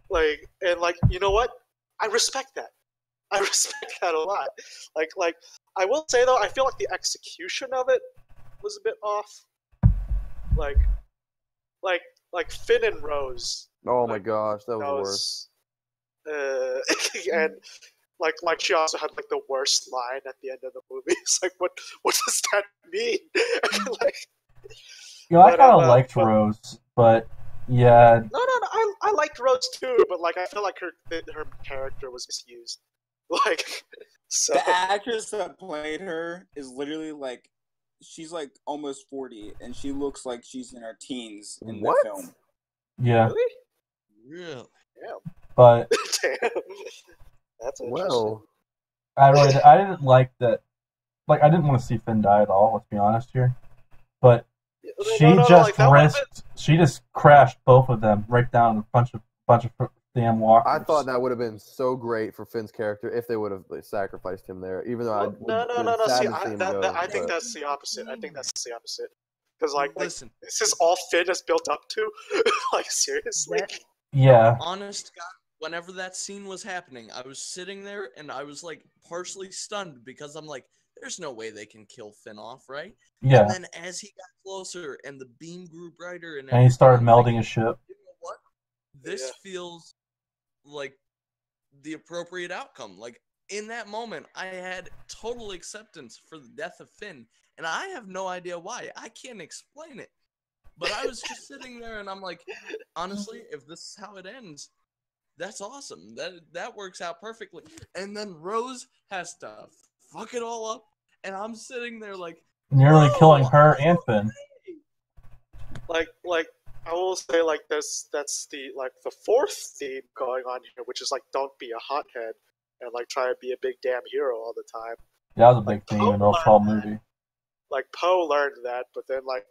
like and like, you know what? I respect that. I respect that a lot. Like I will say though, I feel like the execution of it was a bit off. Like Finn and Rose. Oh my gosh, that was the worst. And like she also had like the worst line at the end of the movie. It's like, what does that mean? Like, I kind of liked Rose, but yeah. No, I liked Rose too, but like I feel like her character was misused. Like, so the actress that played her is literally like, she's like almost 40, and she looks like she's in her teens in the film. Yeah. Really? Yeah. But damn. That's interesting. Well, I didn't like that. Like, I didn't want to see Finn die at all. Let's be honest here. But she just crashed both of them right down a bunch of damn walkers. I thought that would have been so great for Finn's character if they would have sacrificed him there. Even though No. See, I think that's the opposite. Because like, listen, this is all Finn is built up to. Like, seriously. Yeah. Honest God, whenever that scene was happening, I was sitting there and I was like partially stunned because I'm like, there's no way they can kill Finn off, right? Yeah. And then as he got closer and the beam grew brighter and he started melding his ship. You know what? This feels like the appropriate outcome. Like, in that moment, I had total acceptance for the death of Finn, and I have no idea why. I can't explain it. But I was just sitting there and I'm like, honestly, if this is how it ends, that's awesome. That works out perfectly. And then Rose has to fuck it all up, and I'm sitting there like, nearly killing her and Finn. Like I will say, like, that's the fourth theme going on here, which is like, don't be a hothead and like try to be a big damn hero all the time. That was a big theme in the whole movie. Like Poe learned that, but then I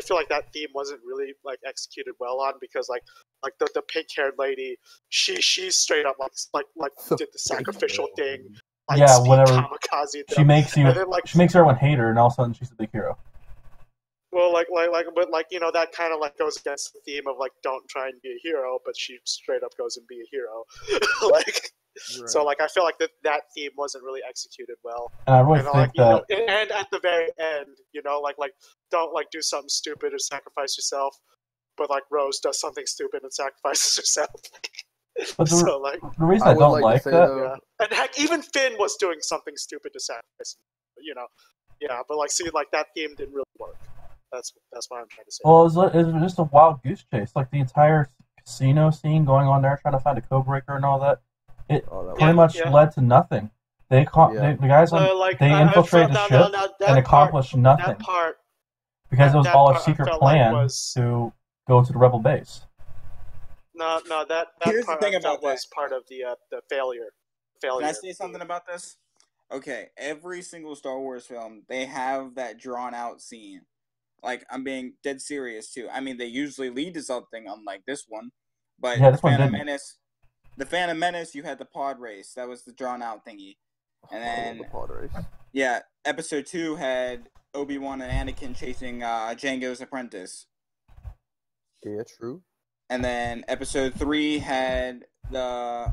feel like that theme wasn't really like executed well on, because like the pink-haired lady, she straight up like did the sacrificial thing. Yeah, whatever. She makes she makes everyone hate her, and all of a sudden she's a big hero. Well, but like, that kind of like goes against the theme of like, don't try and be a hero, but she straight up goes and be a hero. Like, right. So like, I feel like that theme wasn't really executed well. And I really think that. And at the very end, like don't like do something stupid or sacrifice yourself, but like Rose does something stupid and sacrifices herself. But the reason I don't like that, and heck, even Finn was doing something stupid to sacrifice him, yeah, but like, see, like that theme didn't really work. That's what I'm trying to say. Well, it was just a wild goose chase. Like the entire casino scene going on there, trying to find a code-breaker and all that. It pretty much led to nothing. The guys they infiltrated the ship and accomplished nothing. Because it was all a secret plan to go to the rebel base. No, that Here's part the thing I about felt was part of the failure. Can I say something about this? Okay, every single Star Wars film, they have that drawn out scene, Like, I'm being dead serious too. I mean, they usually lead to something, unlike this one. But Yeah, the this one Phantom didn't. Menace, you had the pod race. That was the drawn out thingy, and I love then the pod race. yeah, episode 2 had Obi-Wan and Anakin chasing Django's apprentice. Yeah, true. And then episode 3 had the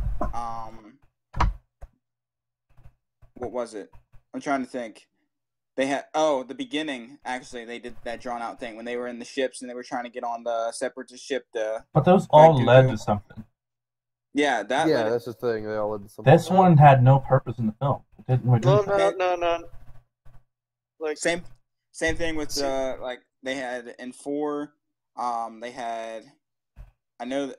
what was it? I'm trying to think. They had the beginning. Actually, they did that drawn out thing when they were in the ships and they were trying to get on the Separatist ship. But those all led to something. Yeah, that's the thing. They all led to something. This one had no purpose in the film. It didn't really do anything. No. Like same thing with like they had in 4. They had. I know that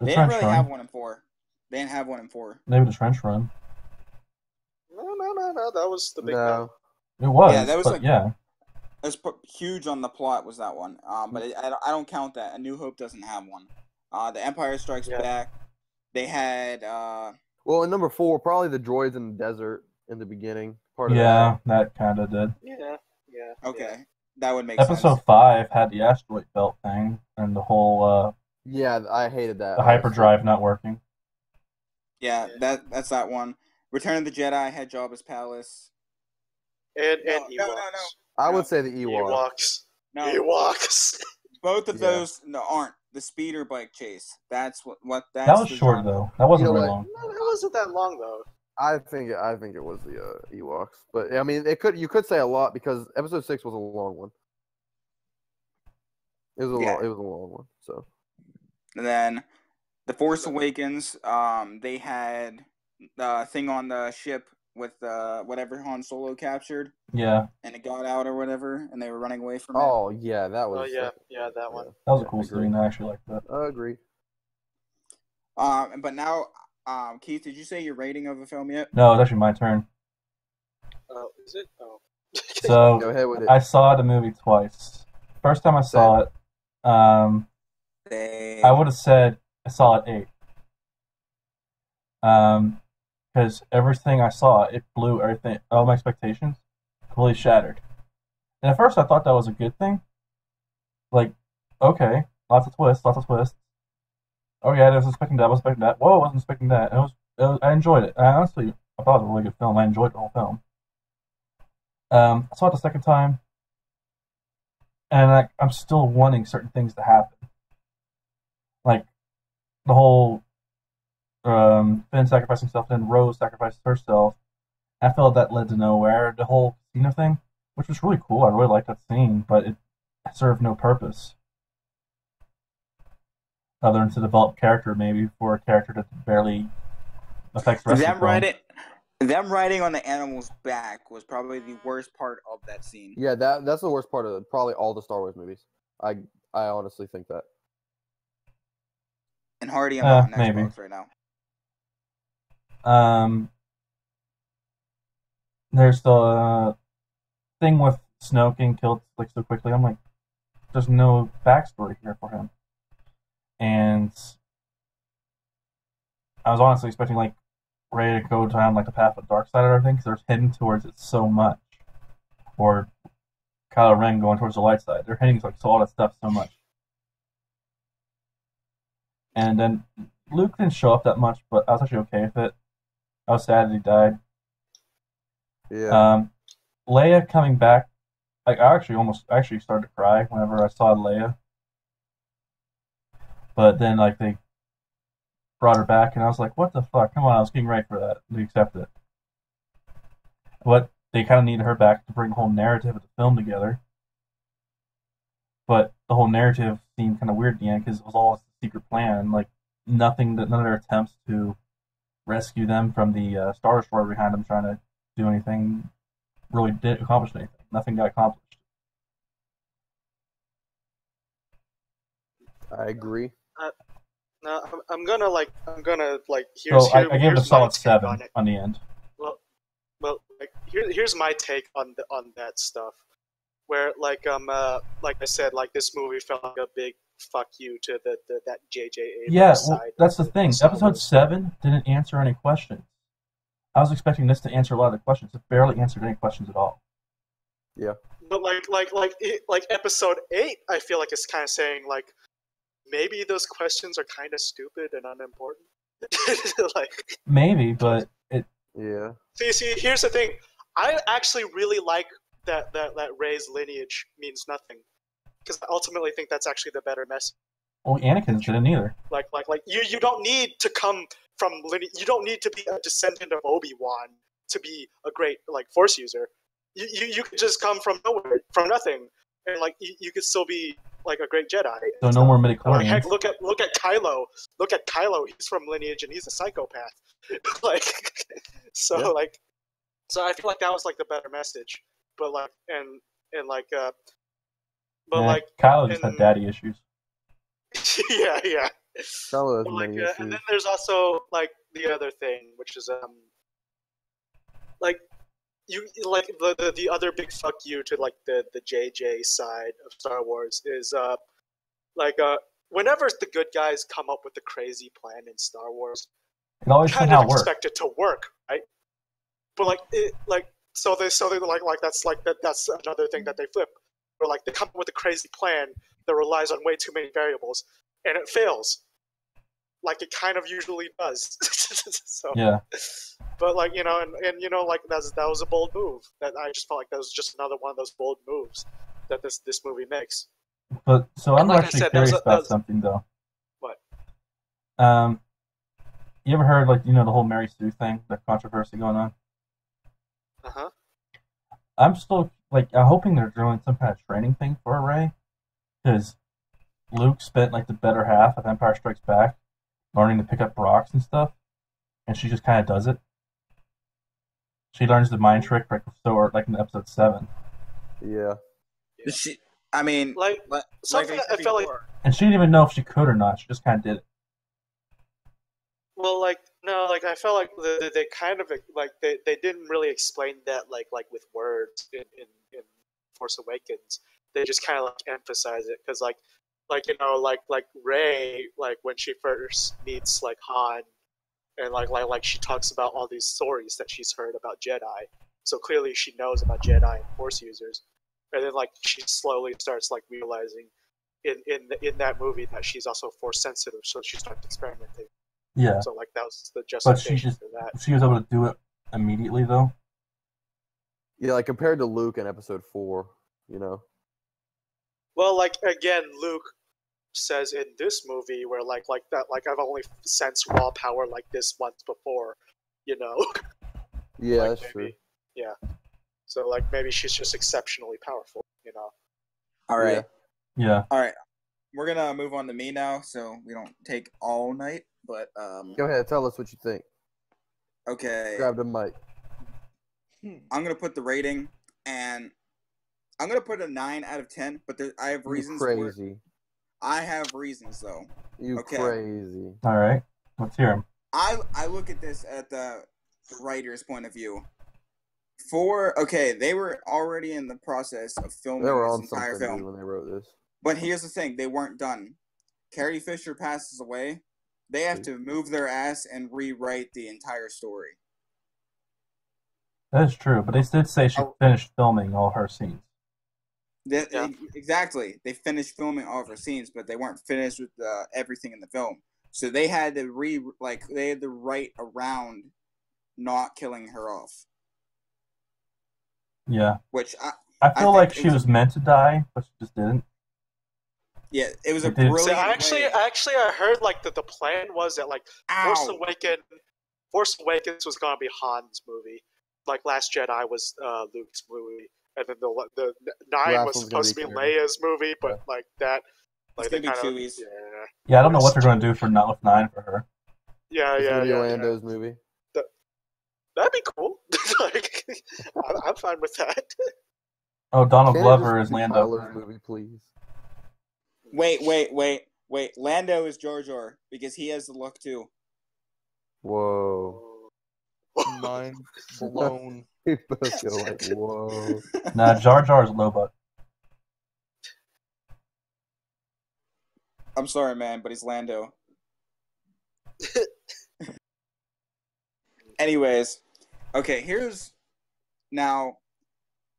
they didn't really have one in 4. They didn't have one in 4. Maybe the trench run. No. That was the big one. It was. Yeah, that was yeah. It was huge on the plot. Was that one? But I don't count that. A New Hope doesn't have one. The Empire Strikes Back. They had. Well, in number 4, probably the droids in the desert in the beginning. Part of that kind of did. Yeah. Okay, yeah. That would make sense. Episode 5 had the asteroid belt thing and the whole. Yeah, I hated that. The hyperdrive not working. Yeah, that's that one. Return of the Jedi had Jabba's palace. And Ewoks. No. I would say the Ewoks. No. Ewoks. Both of those aren't. The speeder bike chase. That's what that's that was short though. That wasn't very long. No, it wasn't that long though. I think it was the Ewoks, but I mean, you could say a lot because episode 6 was a long one. It was a long one. So, and then the Force Awakens. They had the thing on the ship with whatever Han Solo captured. Yeah. And it got out or whatever, and they were running away from it. Oh yeah, that was. Oh yeah, that one. That was a cool scene. I actually liked that. I agree. But now, Keith, did you say your rating of the film yet? No, it's actually my turn. Oh, is it? Oh. So go ahead with it. I saw the movie twice. First time I saw it, I would have said I saw it 8. Because everything I saw, it blew everything, all my expectations, completely shattered. And at first I thought that was a good thing. Like, okay, lots of twists. Oh yeah, I was expecting that, Whoa, I wasn't expecting that. I enjoyed it. Honestly, I thought it was a really good film. I enjoyed the whole film. I saw it the second time, and I'm still wanting certain things to happen. Like, the whole Finn sacrificing himself, then Rose sacrificed herself. I felt that led to nowhere. The whole casino thing, which was really cool. I really liked that scene, but it served no purpose other than to develop character, maybe for a character that barely affects the rest of the film. Them riding on the animal's back was probably the worst part of that scene. Yeah, that's the worst part of probably all the Star Wars movies. I honestly think that. And Hardy, I'm on Xbox maybe. right now. There's the thing with Snoke getting killed like so quickly. I'm like, there's no backstory here for him, and I was honestly expecting like Rey to go down like the path of the dark side or everything because they're heading towards it so much, or Kylo Ren going towards the light side. They're hitting like all that stuff so much, and then Luke didn't show up that much, but I was actually okay with it. I was sad that he died. Yeah. Leia coming back, like I actually started to cry whenever I saw Leia. But then like they brought her back, and I was like, "What the fuck? Come on!" I was getting ready for that to accept it. But they kind of needed her back to bring the whole narrative of the film together. But the whole narrative seemed kind of weird at the end because it was all a secret plan. Like none of their attempts to rescue them from the Star Destroyer behind them trying to do anything really didn't accomplish anything. Nothing got accomplished. I agree. No, I'm gonna So I gave it a solid 7 on the end. Well, here's my take on that stuff. Where like I said, like this movie felt like a big fuck you to that J.J. Abrams side. That's the thing. Episode 7 didn't answer any questions. I was expecting this to answer a lot of the questions. It barely answered any questions at all. Yeah. But like episode 8, I feel like it's kind of saying like maybe those questions are kind of stupid and unimportant. Like maybe, but it. Yeah. See, here's the thing. I actually really like that Rey's lineage means nothing, because I ultimately think that's actually the better message. Well, Anakin's didn't either. Like you don't need to come from lineage. You don't need to be a descendant of Obi-Wan to be a great like Force user. You could just come from nowhere, from nothing, and like you could still be like a great Jedi. So no more midichlorians. Like, heck, look at Kylo. Look at Kylo. He's from lineage and he's a psychopath. Like so Yeah. like so I feel like that was like the better message. But like and like but Yeah, like Kylo just had daddy issues. yeah. Kylo has But, like, many and issues. then there's also like the other thing, which is like you like the other big fuck you to like the JJ side of Star Wars is like whenever the good guys come up with a crazy plan in Star Wars, It always kind somehow of works. expect it to work, right? But like it like so they like that's another thing that they flip, where like they come up with a crazy plan that relies on way too many variables and it fails, like it kind of usually does. So Yeah. but like and you know like that was a bold move. That I just felt like that was just another one of those bold moves that this movie makes. But so I'm like I actually said, curious that about was- something though. What? You ever heard like the whole Mary Sue thing, the controversy going on? Uh-huh. I'm still like I'm hoping they're doing some kind of training thing for Rey, because Luke spent like the better half of Empire Strikes Back learning to pick up rocks and stuff, and she just kind of does it. She learns the mind trick like in episode 7, Yeah. I mean, Like something I I said felt like before, and she didn't even know if she could or not. She just kind of did it. well, like no, like I felt like they kind of like they didn't really explain that like with words in Force Awakens. They just kind of like emphasize it because like like Rey, like when she first meets like Han, and like she talks about all these stories that she's heard about Jedi. So clearly she knows about Jedi and Force users, and then like she slowly starts like realizing in that movie that she's also Force sensitive, so she starts experimenting. Yeah, So like that was the but justification for that. she was able to do it immediately though. Yeah, like compared to Luke in episode 4, you know. Well, like again, Luke says in this movie where like that like I've only sensed raw power like this once before, you know. Yeah, Like, that's true. maybe, yeah. So like maybe she's just exceptionally powerful, you know. all right, Yeah, all right. We're gonna move on to me now, so we don't take all night. But Go ahead, tell us what you think. okay, Grab the mic. I'm gonna put the rating, and I'm gonna put a 9 out of 10. But I have You reasons. For it. crazy. I have reasons though. You Okay. crazy. all right. Let's hear him. I look at this at the writer's point of view. They were already in the process of filming They were this on entire something film. dude, when they wrote this. But here's the thing, they weren't done. Carrie Fisher passes away. They have to move their ass and rewrite the entire story. That is true, but they did say she finished filming all her scenes. Yeah. Exactly. They finished filming all of her scenes, but they weren't finished with everything in the film. So they had to write around not killing her off. Yeah, Which I feel like think she was meant to die, but she just didn't. yeah, it was a It did. brilliant. So way. I heard like that the plan was that like Force Ow. Awakens was gonna be Han's movie, like Last Jedi was Luke's movie, and then the 9 Last was one's supposed to gonna be be Carrie. Leia's movie, but like that, like It's gonna they be kind of Chewie's. Yeah, I don't know what they're going to do for not with 9 for her. yeah. It's gonna be Lando's movie. That'd be cool. Like I'm fine with that. Oh, Donald Can't it Glover just is be Lando. Tyler's movie, please. Wait. Lando is Jar Jar because he has the look too. Whoa. Mind blown. We both go like, whoa. Nah, Jar Jar is Lobot. I'm sorry, man, but he's Lando. Anyways, okay, now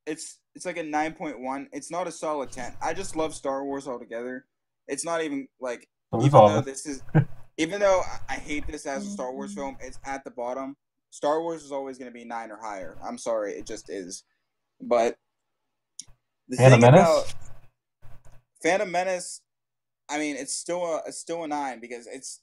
it's it's like a 9.1. It's not a solid 10. I just love Star Wars altogether. It's not even like even though I hate this as a Star Wars film, it's at the bottom. Star Wars is always going to be 9 or higher. I'm sorry, it just is. But the Phantom thing Menace? about Phantom Menace, I mean, it's still a 9 because it's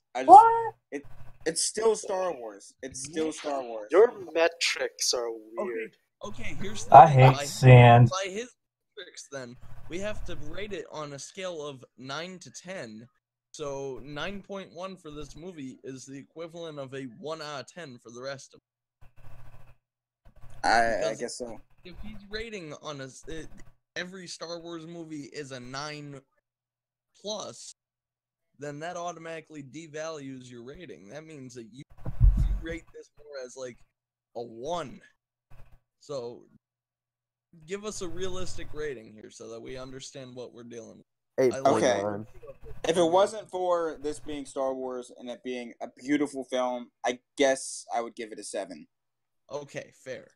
still Star Wars. It's still Star Wars. Your metrics are weird. Okay, here's the I thing. hate sand. By his metrics, then we have to rate it on a scale of 9 to 10. So 9.1 for this movie is the equivalent of a 1 out of 10 for the rest of them. I guess so. If he's rating on every Star Wars movie is a 9 plus, then that automatically devalues your rating. That means that you rate this more as like a 1. So give us a realistic rating here so that we understand what we're dealing with. Okay. If it wasn't for this being Star Wars and it being a beautiful film, I guess I would give it a 7. Okay, fair.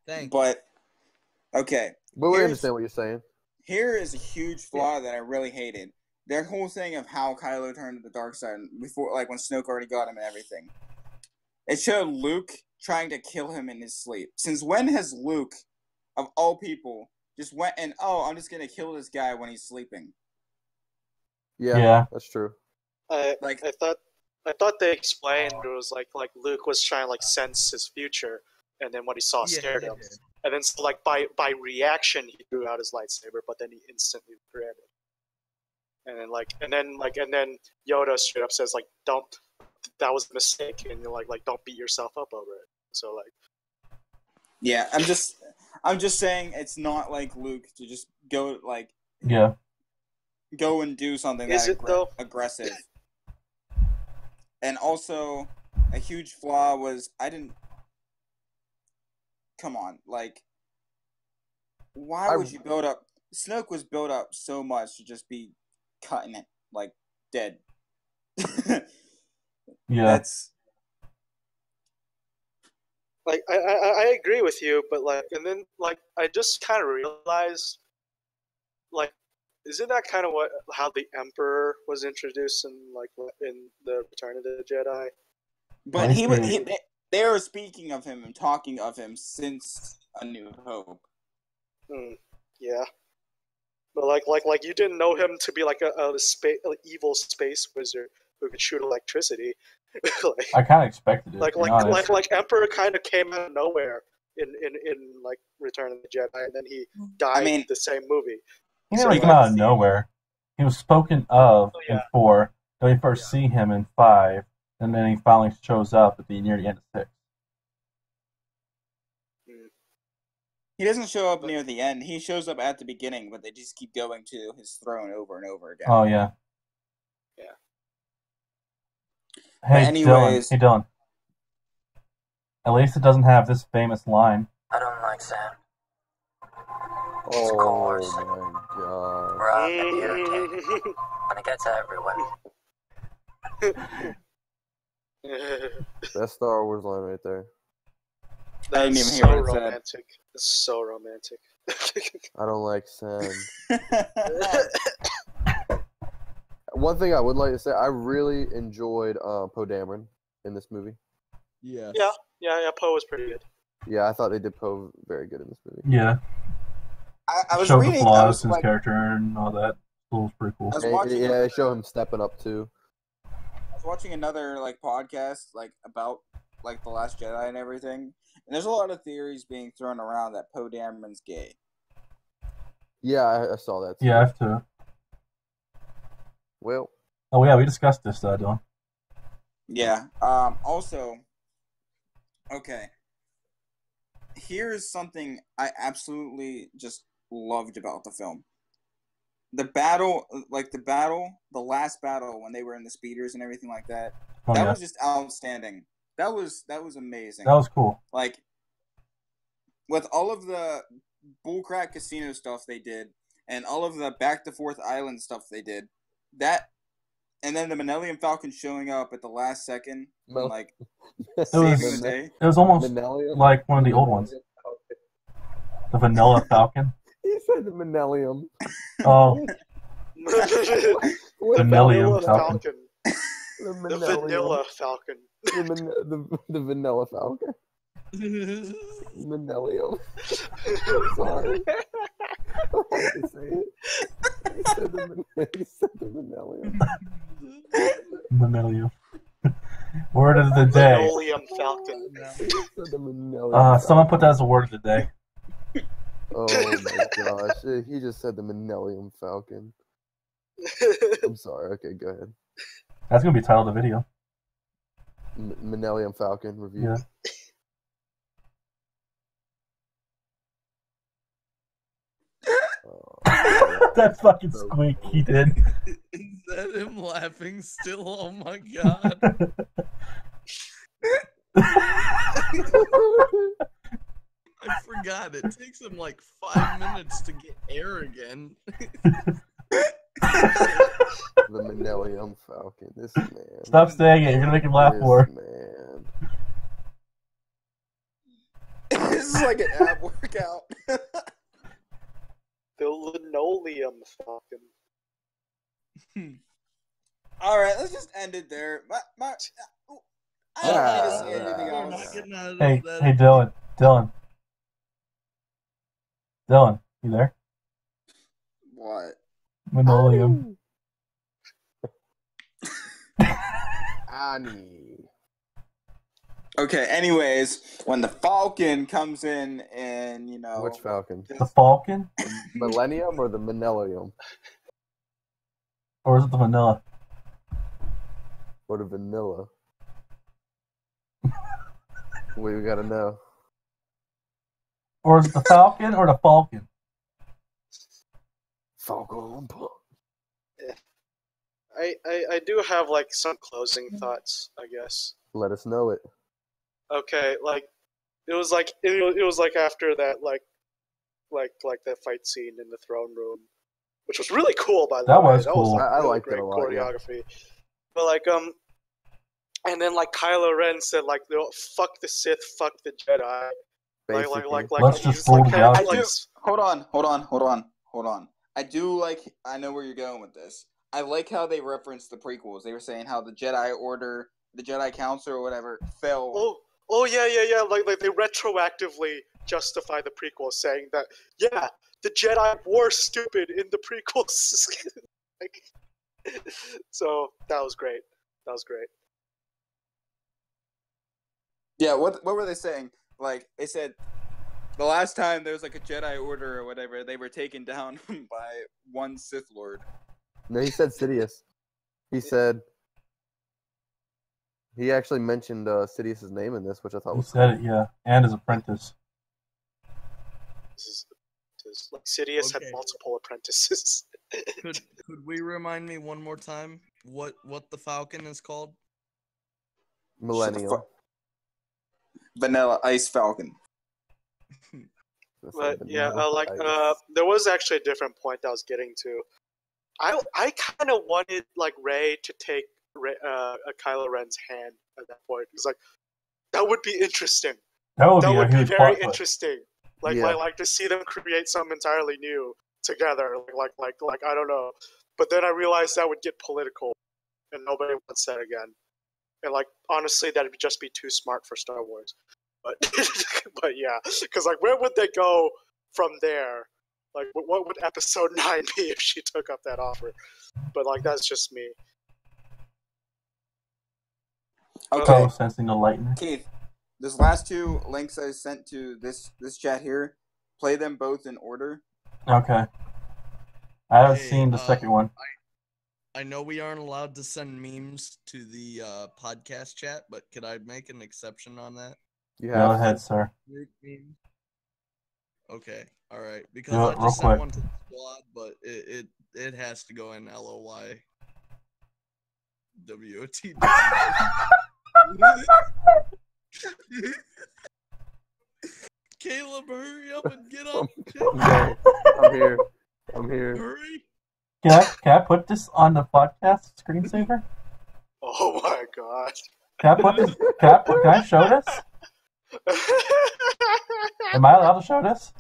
Thank you. But, okay. But we understand what you're saying. Here is a huge flaw that I really hated. Their whole thing of how Kylo turned to the dark side before, like when Snoke already got him and everything. It showed Luke trying to kill him in his sleep. Since when has Luke, of all people, just went and, I'm just going to kill this guy when he's sleeping? Yeah. That's true. I thought they explained it was like Luke was trying to like sense his future, and then what he saw scared him, and then so, like by reaction he threw out his lightsaber, but then he instantly regretted it. And then Yoda straight up says like, "Don't, that was a mistake," and you're like don't beat yourself up over it. So like, yeah, I'm just saying it's not like Luke to just go like go and do something aggressive. And also, a huge flaw was come on, like, why would you build up? Snoke was built up so much to just be cutting it like dead. That's like I agree with you, but like, and then like I just kind of realized, like, isn't that kind of how the Emperor was introduced in the Return of the Jedi? But they were speaking of him and talking of him since A New Hope. Yeah, but like you didn't know him to be like an evil space wizard who could shoot electricity. I kind of expected it. Like Emperor kind of came out of nowhere in like Return of the Jedi, and then he died in the same movie. He didn't really come out of nowhere. He was spoken of in 4. Then we first see him in 5, and then he finally shows up near the end of 6. He doesn't show up near the end. He shows up at the beginning, but they just keep going to his throne over and over again. Oh, yeah. Yeah. Hey, anyways, Dylan. At least it doesn't have this famous line. I don't like sand. It's coarse. My God. Rough and irritating. And it gets everywhere. That's Star Wars line right there. That's so romantic. It's so romantic. I don't like sand. One thing I would like to say, I really enjoyed Poe Dameron in this movie. Yeah. Yeah. Poe was pretty good. Yeah, I thought they did Poe very good in this movie. Yeah. I was showed reading the flaws in his character and all that. It was pretty cool. They show him stepping up too. I was watching another podcast about the Last Jedi and everything, and there's a lot of theories being thrown around that Poe Dameron's gay. Yeah, I saw that too. Yeah, I have to. Well. Oh yeah, we discussed this, Dylan. Yeah. Also, okay. Here's something I absolutely just loved about the film. The last battle when they were in the speeders and everything like that. That was just outstanding. That was amazing. That was cool. Like, with all of the bullcrap casino stuff they did, and all of the back to Fourth Island stuff they did, and then the Minellium Falcon showing up at the last second, and, saving the day. It was almost like one of the old ones. The Vanilla Falcon. He said the Minellium. Oh, What Minellium Vanilla Falcon. The The Minellium. Vanilla Falcon. The Vanilla Falcon. Minellium. I'm sorry. I had to say it. He said the Minellium. Minellium. Word of the day. Minellium Falcon. He said the Minellium. Someone put that as a word of the day. Oh my gosh. He just said the Minellium Falcon. I'm sorry. Okay, go ahead. That's gonna be the title of the video. Minellium Falcon review. Yeah. That fucking squeak he did. Is that him laughing still? Oh my god. I forgot. It takes him like 5 minutes to get air again. The Minellium Falcon. This man. Stop saying it. You're gonna make him laugh This more. man. This is like an ab workout. The Linoleum Falcon. All right, let's just end it there. I don't need to see anything We're else. not getting out of Hey, that. hey, Dylan, you there? What? Minolleum. Annie. Okay. Anyways, when the Falcon comes in, and you know, Which Falcon? The Falcon, Millennium or the Minellium? or is it the Vanilla? Or the Vanilla? We gotta know. Or is it the Falcon or the Falcon? Falcon. I do have like some closing thoughts, I guess. Let us know it. Okay, like it was like after that like that fight scene in the throne room, which was really cool by the That way. was cool. Like, I really liked it great a lot, yeah. choreography. But like and then like Kylo Ren said like fuck the Sith, fuck the Jedi. Basically. Let's just he's, rule like, the kinda, galaxy. like, Hold on. I do like. I know where you're going with this. I like how they referenced the prequels. They were saying how the Jedi Order, the Jedi Council, or whatever, fell. Oh yeah. Like they retroactively justify the prequels, saying that the Jedi were stupid in the prequels. Like, so that was great. Yeah. What were they saying? Like they said, the last time there was like a Jedi Order or whatever, they were taken down by one Sith Lord. No, he said Sidious. He said he actually mentioned Sidious's name in this, which I thought He was said it, yeah, and his apprentice. This is like Sidious had Okay. multiple apprentices. Could we remind me one more time what the Falcon is called? Millennium. Vanilla Ice Falcon. But yeah, there was actually a different point I was getting to. I kind of wanted like Rey to take Kylo Ren's hand at that point. It's like that would be interesting. That would That be would a be huge very plot twist. interesting. Like, Yeah. like to see them create something entirely new together. Like I don't know. But then I realized that would get political, and nobody wants that again. And like honestly, that'd just be too smart for Star Wars. But but yeah, because like where would they go from there? Like what would Episode 9 be if she took up that offer? But like that's just me. Okay, Oh, sensing the lightning. Keith. These last two links I sent to this chat here, play them both in order. Okay. I haven't Hey, seen the second one. I know we aren't allowed to send memes to the podcast chat, but could I make an exception on that? You Go have ahead, sir. Memes? Okay, all right. Because Do it I real just quick. sent one to the squad, but it has to go in LOY. WOT. Caleb, hurry up and get on. No, I'm here. I'm here. Hurry. Can I put this on the podcast screensaver? Oh my god. Can I put this? Can I show this? Am I allowed to show this?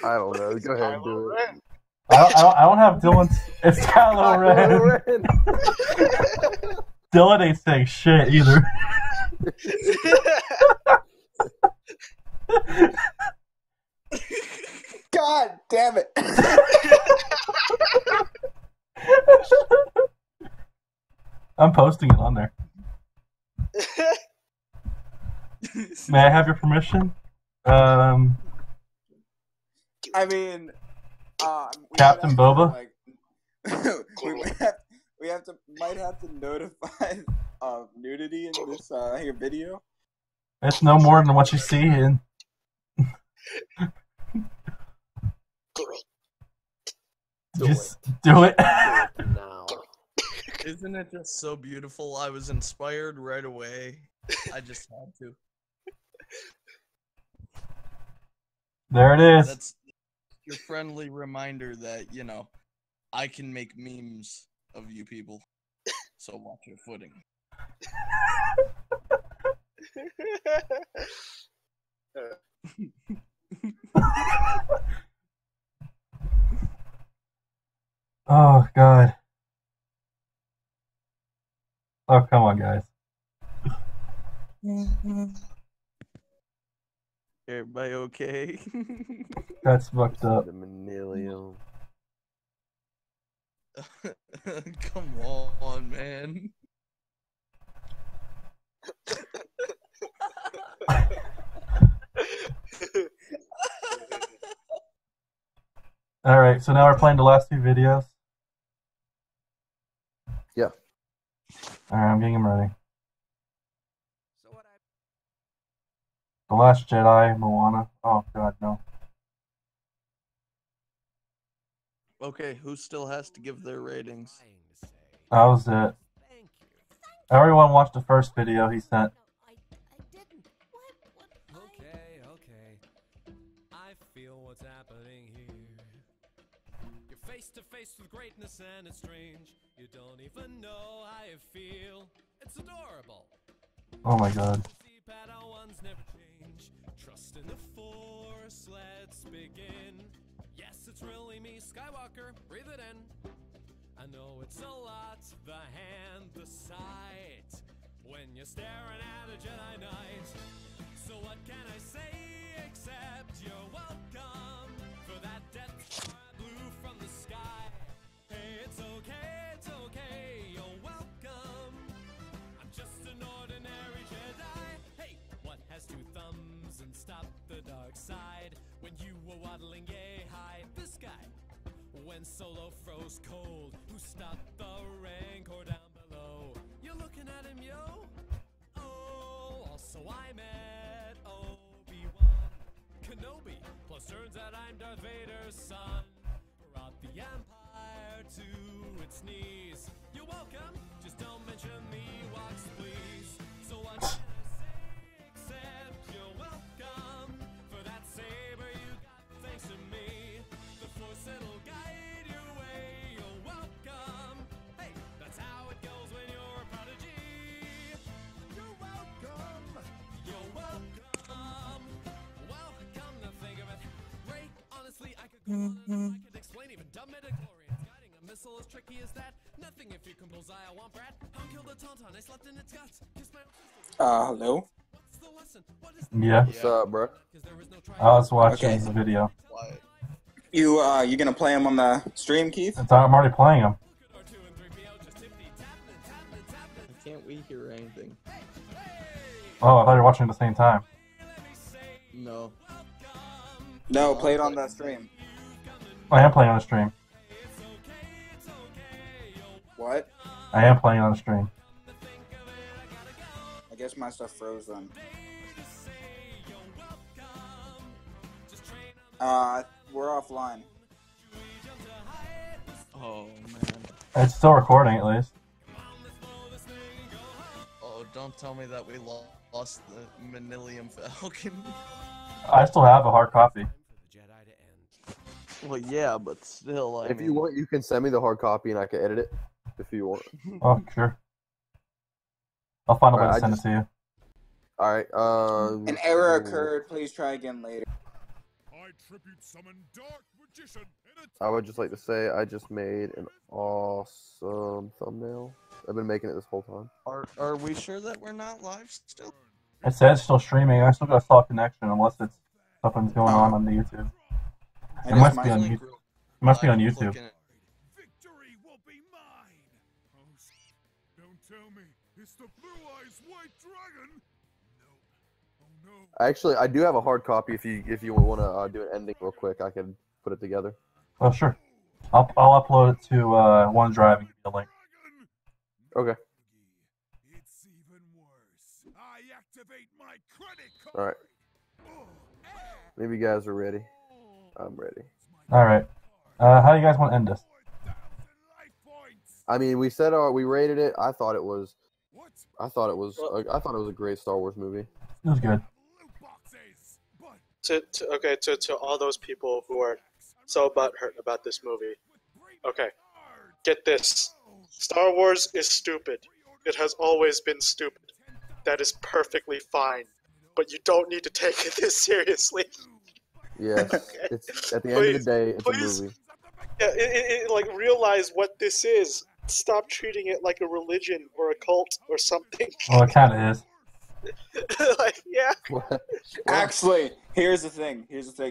I don't know. Go ahead and do it. I don't have Dylan's. It's Kylo Ren. Dylan ain't saying shit either. God damn it! I'm posting it on there. May I have your permission? I mean, Captain Boba. We might have to notify nudity in this here video. It's no more than what you see in. Just do it. now. Isn't it just so beautiful? I was inspired right away. I just had to. There it is. That's your friendly reminder that, you know, I can make memes of you people. So watch your footing. Oh, God. Oh, come on, guys. Everybody okay? That's fucked up. The Minellium. Come on, man. Alright, so now we're playing the last two videos. Yeah. Alright, I'm getting them ready. The Last Jedi, Moana. Oh, God, no. Okay, who still has to give their ratings? That was it. Everyone watched the first video he sent. Okay. I feel what's happening here. You're face to face with greatness and it's strange. You don't even know how you feel. It's adorable. Oh my God. Never change. Trust in the Force, let's begin. Yes, it's really me, Skywalker. Breathe it in. I know it's a lot, the hand, the sight, when you're staring at a Jedi Knight. So what can I say except you're welcome for that Death Star blue from the sky. Hey, it's okay, you're welcome. I'm just an ordinary Jedi. Hey, what has two thumbs and stopped the dark side? When you were waddling yay high, this guy. When Solo froze cold, who stopped the Rancor down below? You're looking at him, yo. Oh, also I met Obi-Wan Kenobi. Plus turns out I'm Darth Vader's son. Brought the Empire to its knees. You're welcome, just don't mention me, walks please. So what can I say except you're welcome for that saber you got thanks to me. The Force it'll guide your way, you're welcome. Hey, that's how it goes when you're a prodigy. You're welcome, you're welcome. Well, come to think of it, Ray, honestly, I could go on, I could explain even dumb midichlorians. Guiding a missile as tricky as that. Nothing if you can bullseye, I want brat. How killed a tauntaun, I slept in its guts. Kiss my hello? What's the lesson? What is Yeah. What's up, bro? I was watching Okay. the video. You gonna play him on the stream, Keith? I'm already playing them. Can't we hear anything? Oh, I thought you were watching at the same time. No. No, play it on the stream. I am playing on the stream. What? I am playing on the stream. I guess my stuff froze then. We're offline. Oh, man. It's still recording at least. Oh, don't tell me that we lost the Minellium Falcon. I still have a hard copy. Well, yeah, but still, If you want, you can send me the hard copy and I can edit it. If you want. Oh, sure. I'll find a way to Alright, send it to you. Alright, An error occurred. Please try again later. I would just like to say I just made an awesome thumbnail. I've been making it this whole time. Are we sure that we're not live still? It says still streaming. I still got a solid connection unless it's something's going on the YouTube. It must be on YouTube. It must be on YouTube. Victory will be mine. Don't tell me it's the blue-eyes white dragon. No. Oh no. Actually, I do have a hard copy. If you want to do an ending real quick, I can put it together. Oh sure. I'll upload it to OneDrive and give you a link. Okay. It's even worse. I activate my credit card. All right. Maybe you guys are ready. I'm ready. All right. How do you guys want to end this? I mean, we said we rated it. I thought it was a great Star Wars movie. It was good. To all those people who are so butthurt about this movie. Okay, get this. Star Wars is stupid. It has always been stupid. That is perfectly fine. But you don't need to take it this seriously. Yeah, it's at the end of the day, it's a movie. Yeah, like realize what this is. Stop treating it like a religion or a cult or something. Well, it kind of is. Like, yeah. Actually, here's the thing.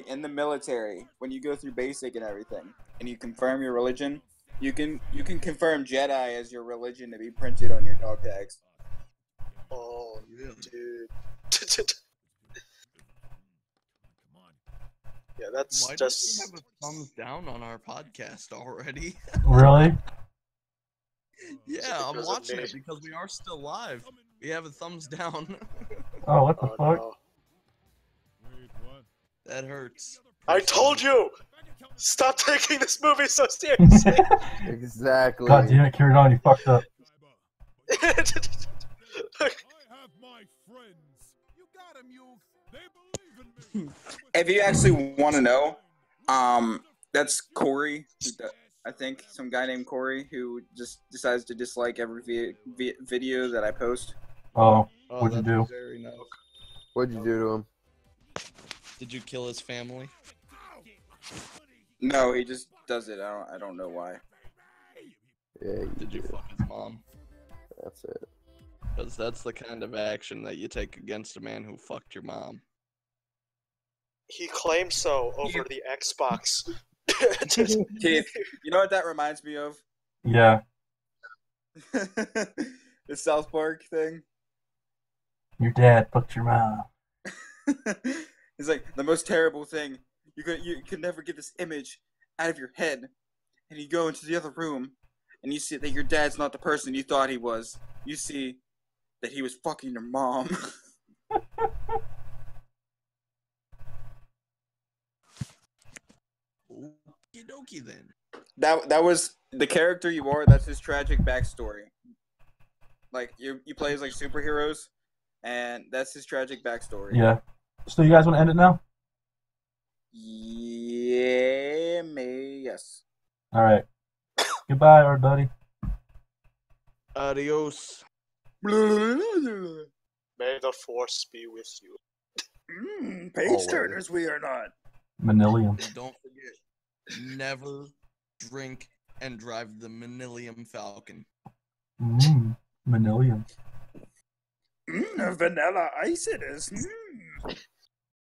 In the military, when you go through basic and everything, and you confirm your religion, you can confirm Jedi as your religion to be printed on your dog tags. Oh, dude. Yeah, that's Why just. don't we have a thumbs down on our podcast already? Really? Yeah, I'm watching it because we are still live. We have a thumbs down. Oh, what the fuck? No. That hurts. I told you! Stop taking this movie so seriously! Exactly. God damn it, carry on, you fucked up. I have my friends. You got him, you. They believe in me. If you actually want to know, that's Corey. I think some guy named Corey who just decides to dislike every video that I post. Oh, what'd you do? Very nice. What'd you do to him? Did you kill his family? No, he just does it. I don't know why. Yeah, Did you fuck his mom? That's it. Because that's the kind of action that you take against a man who fucked your mom. He claimed so over the Xbox. Keith, you know what that reminds me of? Yeah. The South Park thing. Your dad fucked your mom. It's like the most terrible thing. You could never get this image out of your head, and you go into the other room, and you see that your dad's not the person you thought he was. You see that he was fucking your mom. Okie dokie then. That was the character you are. That's his tragic backstory. Like you play as like superheroes, and that's his tragic backstory. Yeah. So you guys want to end it now? Yeah, yes. All right. Goodbye, everybody. Adios. May the force be with you. Page turners, we are not. Minellium. And don't forget, never drink and drive the Minellium Falcon. Minellium. Vanilla ice it is.